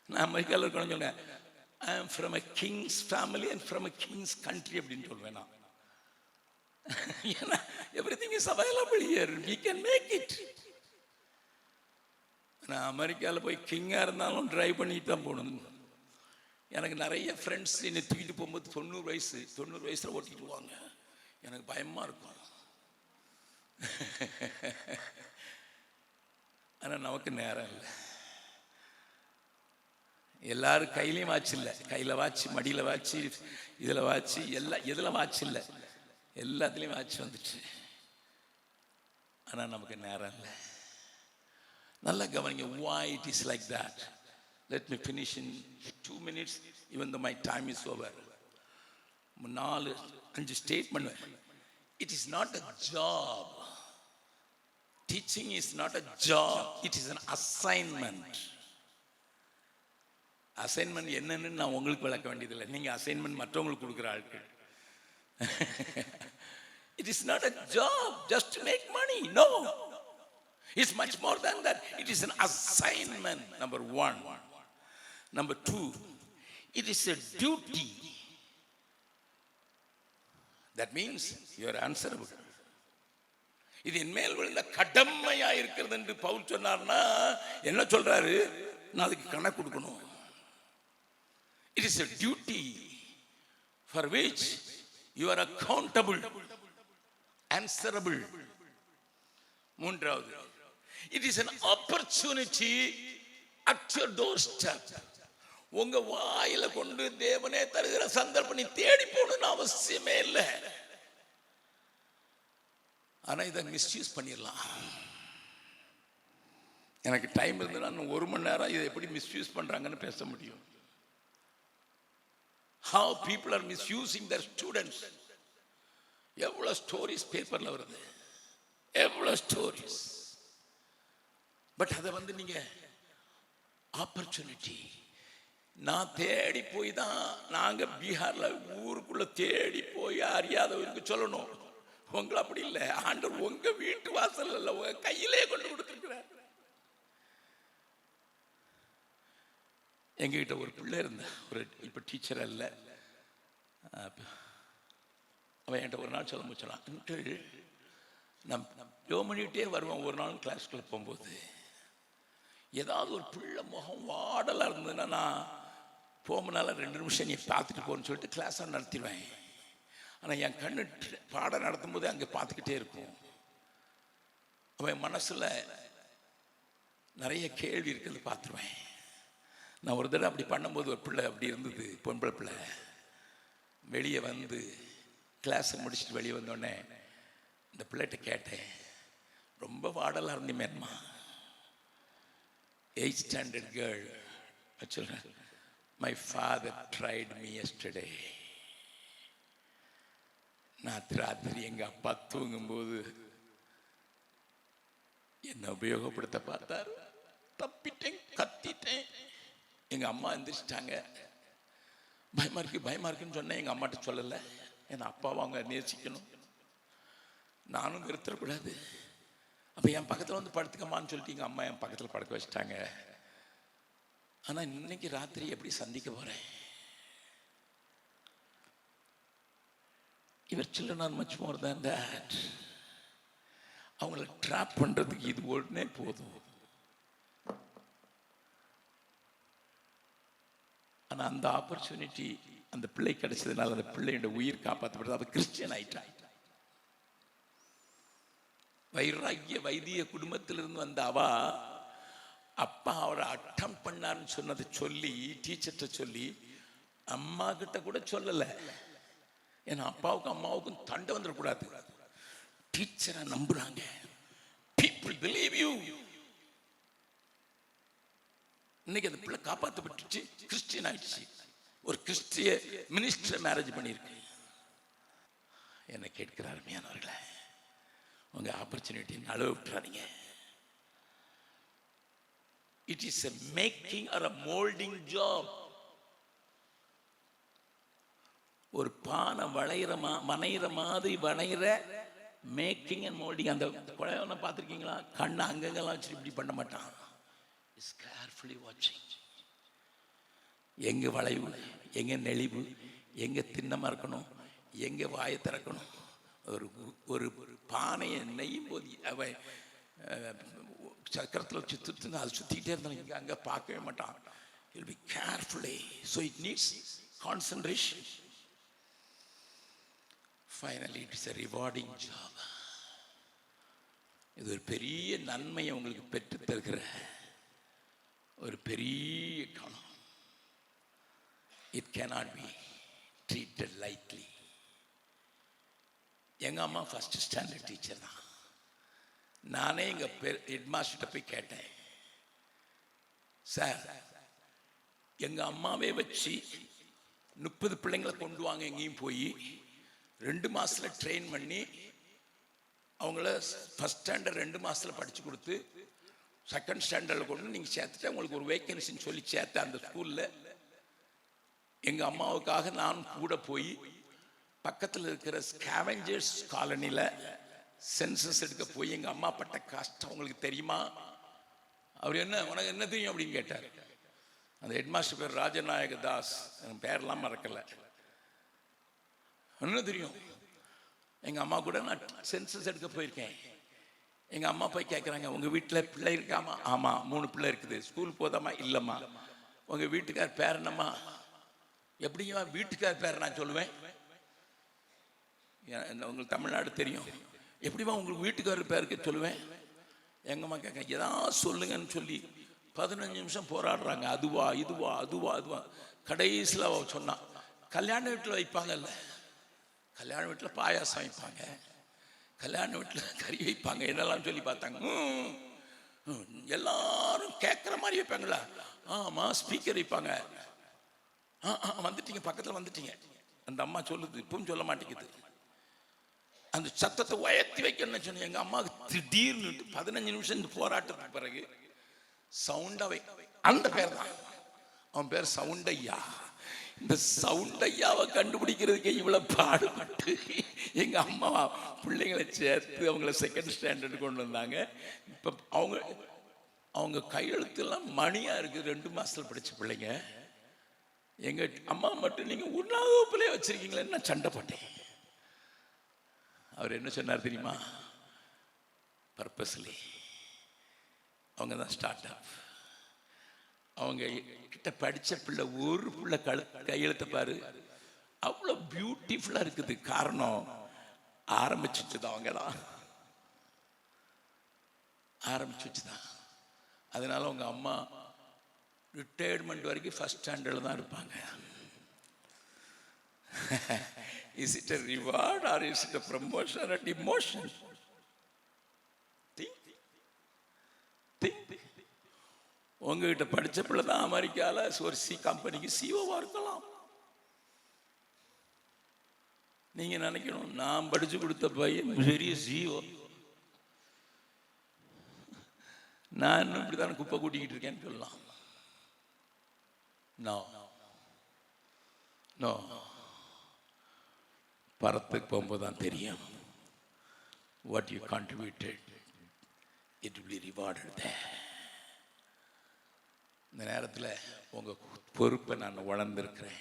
நான் அமெரிக்காவில் இருக்கணும்னு சொன்னேன். I am from a king's family and from a king's country அப்படின்னு சொல்வேன் நான். ஏன்னா everything is available here, we can make it. நான் அமெரிக்காவில் போய் கிங்காக இருந்தாலும் ட்ரைவ் பண்ணிட்டு தான் போகணும். எனக்கு நிறைய ஃப்ரெண்ட்ஸ் என்னை தூக்கிட்டு போகும்போது 90 வயசில் ஓட்டிட்டு போவாங்க. எனக்கு பயமாக இருக்கும். ஆனால் நமக்கு நேரம் இல்லை. எல்லாரும் கையிலையும் வாட்ச் இல்லை. கையில் வாட்ச், மடியில் வாட்ச், இதில் வாட்ச், எதில் வாட்ச் இல்லை, எல்லாத்துலேயும் வாட்ச் வந்துச்சு. ஆனால் நமக்கு நேரம் இல்லை. நல்லா கவனிங்க. why it is like that? Let me finish in 2 minutes even though my time is over. 4-5 statement. It is not a job. Teaching is not a job. It is an assignment. Assignment என்னன்னு நான் உங்களுக்கு விளக்க வேண்டியதில்லை. நீங்கள் assignment மற்றவங்களுக்கு கொடுக்குற ஆட்கள். It is not a job just to make money. No. It's much more than that. It is an assignment, number one. Number two, it is a duty. That means you are answerable. இது என்மேல் விழுந்த கடமையா இருக்கிறது என்று பவுல் சொன்னார்னா என்ன சொல்றாரு? நான் அதுக்கு கணக்கு கொடுக்கணும். It is a duty for which you are accountable, answerable. மூன்றாவது, it is an opportunity at your doorstep. உங்க வாயில கொண்டு தேவனே தருகிற சந்தர்ப்பம் நீ தேடி போகணும்னு அவசியமே இல்லை. ஆனா இதை மிஸ்யூஸ் பண்ணிடலாம். எனக்கு டைம் இருந்ததுன்னா இன்னும் 1 மணி நேரம் இதை எப்படி மிஸ்யூஸ் பண்றாங்கன்னு பேச முடியும். How people are misusing their students. எவ்வளவு ஸ்டோரிஸ் பேப்பர்ல வருது, எவ்வளவு ஸ்டோரிஸ். பட் அதை நீங்க ஆப்பர்ச்சுனிட்டி. நான் தேடி போய் தான், நாங்க பீகார்ல ஊருக்குள்ள தேடி போய் அறியாதவருக்கு சொல்லணும். உங்களை அப்படி இல்லை, ஆண்டவர் உங்க வீட்டு வாசல் இல்ல, உங்க கையிலே கொண்டு கொடுத்துருக்கிறார். எங்ககிட்ட ஒரு பிள்ளை இருந்த, ஒரு இப்ப டீச்சர் அல்ல, அவன் என்கிட்ட ஒரு நாள் சொல்ல முடிச்சலாம், நம் டோமினிட்டே வருவான். ஒரு நாள் கிளாஸ்க்குள்ள போகும்போது ஏதாவது ஒரு பிள்ளை முகம் வாடலாக இருந்ததுன்னா நான் போகும்போனால 2 நிமிஷம் நீ பார்த்துட்டு போன்னு சொல்லிட்டு கிளாஸாக நடத்திடுவேன். ஆனால் என் கண்ணு பாடம் நடத்தும் போது அங்கே பார்த்துக்கிட்டே இருக்கும். அவன் மனசில் நிறைய கேள்வி இருக்கிறது பார்த்துருவேன். நான் ஒரு தடவை அப்படி பண்ணும்போது ஒரு பிள்ளை அப்படி இருந்தது, பொம்பளை பிள்ளை. வெளியே வந்து கிளாஸை முடிச்சுட்டு வெளியே வந்தோடனே இந்த பிள்ளைகிட்ட கேட்டேன், ரொம்ப வாடலாக இருந்தீமேம்மா. 8th standard girl. Actually, my father tried me yesterday. ராத்திரி எங்க அப்பா தூங்கும்போது என்ன உபயோகப்படுத்த பார்த்தாரு. தப்பிட்டேன், கத்திட்டேன். எங்க அம்மா எந்திரிச்சிட்டாங்க. பயமா இருக்குன்னு சொன்னேன். எங்க அம்மாட்ட சொல்லலை, என் அப்பாவை அவங்க நேசிக்கணும், நானும் நிறுத்தக்கூடாது. அப்போ என் பக்கத்தில் வந்து படுத்துக்கம்மான்னு சொல்லிட்டு எங்கள் அம்மா என் பக்கத்தில் படுக்க வச்சுட்டாங்க. ஆனால் இன்னைக்கு ராத்திரி எப்படி சந்திக்க போகிறேன்? இவர் children are much more than that. அவங்கள ட்ராப் பண்ணுறதுக்கு இது உடனே போதும். ஆனால் அந்த ஆப்பர்ச்சுனிட்டி அந்த பிள்ளை கிடைச்சதுனால அந்த பிள்ளையோட உயிர் காப்பாற்றப்படுது. அது கிறிஸ்டியன் ஆயிட்டான். வைராகிய வைத்திய குடும்பத்திலிருந்து வந்த அவா அப்பா அவரை அட்டம் பண்ணார்னு சொன்னதை சொல்லி டீச்சர்கிட்ட சொல்லி அம்மா கிட்ட கூட சொல்லலை. ஏன்னா அப்பாவுக்கும் அம்மாவுக்கும் தண்டை வந்துடக்கூடாது. டீச்சரை நம்புறாங்க. People believe you. இன்னைக்கு அந்த பிள்ளை காப்பாற்றப்பட்டுச்சு, கிறிஸ்டியன் ஆயிடுச்சு. ஒரு கிறிஸ்டிய மினிஸ்டர் மேரேஜ் பண்ணியிருக்கு. என்ன கேட்கிற அருமையானவர்களே, உங்க ஆப்பர்ச்சுனிட்டி அளவு விட்டுறாதீங்க. It is a making or a molding job. ஒரு பானை வளையிற மாதிரி வளையிற மேக்கிங் அண்ட் மோல்டிங். அந்த குழந்தை பார்த்துருக்கீங்களா? கண்ணை அங்கங்கெல்லாம் வச்சு இப்படி பண்ண மாட்டான். இஸ் கேர்ஃபுல்லி வாட்சிங். எங்க வளைவு, எங்க நெளிவு, எங்க திண்ணமா இருக்கணும், எங்க வாயை திறக்கணும். ஒரு பானையை நெய்யும் போது அவன் சக்கரத்தில் வச்சு சுற்றுங்க, அது சுற்றிக்கிட்டே இருந்தாலும் இங்கே அங்கே பார்க்கவே மாட்டான். He'll be carefully. So it needs concentration. Finally, it is a rewarding job. இது ஒரு பெரிய நன்மையை உங்களுக்கு பெற்று தருகிற ஒரு பெரிய காலம். It cannot be treated lightly. எங்க அம்மா ஃபர்ஸ்ட் ஸ்டாண்டர்ட் டீச்சர் தான். நானே எங்க ஹெட் மாஸ்டர்கிட்ட போய் கேட்டேன், சார் எங்க அம்மாவே வச்சு 30 பிள்ளைங்களை கொண்டு வாங்க, எங்கேயும் போய் 2 மாசத்துல ட்ரெயின் பண்ணி அவங்கள ஃபர்ஸ்ட் ஸ்டாண்டர்ட் 2 மாசத்துல படிச்சு கொடுத்து செகண்ட் ஸ்டாண்டர்டில் கொண்டு நீங்கள் சேர்த்துட்டு உங்களுக்கு ஒரு வேக்கன்சின்னு சொல்லி சேர்த்த அந்த ஸ்கூலில் எங்கள் அம்மாவுக்காக நான் கூட போய் பக்கத்தில் இருக்கிற ஸ்கேவெஞ்சர்ஸ் காலனியில் சென்சஸ் எடுக்க போய் எங்கள் அம்மா பட்ட கஷ்டம் உங்களுக்கு தெரியுமா? அவர் என்ன உனக்கு என்ன தெரியும் அப்படின்னு கேட்டார். அந்த ஹெட்மாஸ்டர் பேர் ராஜநாயக தாஸ், என் பேரெல்லாம் மறக்கலை. என்ன தெரியும்? எங்கள் அம்மா கூட நான் சென்சஸ் எடுக்க போயிருக்கேன். எங்கள் அம்மா போய் கேட்குறாங்க, உங்கள் வீட்டில் பிள்ளை இருக்காமா? ஆமாம், 3 பிள்ளை இருக்குது. ஸ்கூல் போதாமா? இல்லைம்மா. உங்கள் வீட்டுக்கார் பேர் என்னம்மா? எப்படிங்க வீட்டுக்கார் பேர் நான் சொல்லுவேன்? உங்களுக்கு தமிழ்நாடு தெரியும், எப்படிமா உங்களுக்கு வீட்டுக்காரர் பேருக்கு சொல்லுவேன்? எங்கம்மா கேட்க, ஏதாவது சொல்லுங்கன்னு சொல்லி 15 நிமிஷம் போராடுறாங்க. அதுவா இதுவா அதுவா அதுவா. கடைசியில் அவ சொன்னான், கல்யாண வீட்டில் வைப்பாங்கல்ல, கல்யாண வீட்டில் பாயாசம் வைப்பாங்க, கல்யாண வீட்டில் கறி வைப்பாங்க, என்னெல்லாம் சொல்லி பார்த்தாங்க. எல்லாரும் கேட்குற மாதிரி வைப்பாங்களா? ஆமாம், ஸ்பீக்கர் வைப்பாங்க. வந்துட்டீங்க, பக்கத்தில் வந்துட்டீங்க. அந்த அம்மா சொல்லுது, இப்பவும் சொல்ல மாட்டேங்குது. அந்த சத்தத்தை உயர்த்தி வைக்கணும்னு சொன்னேன். எங்கள் அம்மாவுக்கு திடீர்னு 15 நிமிஷம் இந்த போராட்டத்துக்கு பிறகு சவுண்டவை, அந்த பேர் தான் அவன் பேர் சவுண்டையா. இந்த சவுண்டையாவை கண்டுபிடிக்கிறதுக்கு இவ்வளவு பாடுபட்டு எங்க அம்மா பிள்ளைங்களை சேர்த்து அவங்கள செகண்ட் ஸ்டாண்டர்டு கொண்டு வந்தாங்க. இப்போ அவங்க கையெழுத்துலாம் மணியா இருக்கு. 2 மாசத்துல படிச்ச பிள்ளைங்க. எங்க அம்மா மட்டும் நீங்க 1ஆவது வகுப்புலயே வச்சிருக்கீங்களேன்னு நான் சண்டை போட்டேன். அவர் என்ன சொன்னார் தெரியுமா? பர்பஸ்லி அவங்க தான் ஸ்டார்ட் அப். அவங்க கிட்ட படிச்ச பிள்ளை ஒரு பிள்ளை கையெழுத்த பாரு, அவ்வளோ பியூட்டிஃபுல்லா இருக்குது. காரணம் ஆரம்பிச்சுதான், அவங்க தான் ஆரம்பிச்சுதான். அதனால உங்க அம்மா ரிட்டையர்மெண்ட் வரைக்கும் ஃபர்ஸ்ட் ஸ்டாண்டர்டில் தான் இருப்பாங்க. Is it a reward or is it a promotion or a demotion? Think. உங்ககிட்ட படிச்ச பிள்ளை தான் அமெரிக்கால ஒரு கம்பெனிக்கு சிஓவா இருக்கலாம். நீங்க நினைக்கணும், நான் படிச்சு கொடுத்த பையன் பெரிய சிஓ, நான் இன்னும் இப்படிதான் குப்பை கூட்டிக்கிட்டு இருக்கேன்னு சொல்லலாம். நோ, பரத்துக்கு போகும்போது தான் தெரியும். What you contributed, it will be rewarded there. இந்த நேரத்தில் உங்கள் பொறுப்பை நான் உணர்ந்திருக்கிறேன்.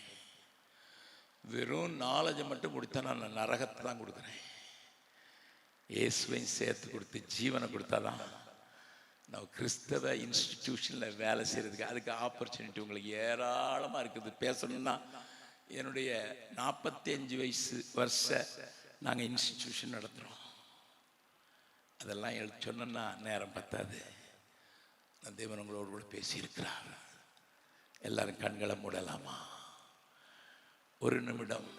வெறும் நாலேஜை மட்டும் கொடுத்தா நான் நரகத்தை தான் கொடுக்குறேன். இயேசுவையும் சேர்த்து கொடுத்து ஜீவனை கொடுத்தாதான் நான் கிறிஸ்தவ இன்ஸ்டிடியூஷனில் வேலை செய்கிறதுக்கு அதுக்கு ஆப்பர்ச்சுனிட்டி உங்களுக்கு ஏராளமாக இருக்குது. பேசணும்னா என்னுடைய 45 வருஷ நாங்கள் இன்ஸ்டிடியூஷன் நடத்துகிறோம். அதெல்லாம் சொன்னோன்னா நேரம் பத்தாது. தேவன் உங்களோடு கூட பேசியிருக்கிறார். எல்லாரும் கண்களை மூடலாமா? ஒரு நிமிடம்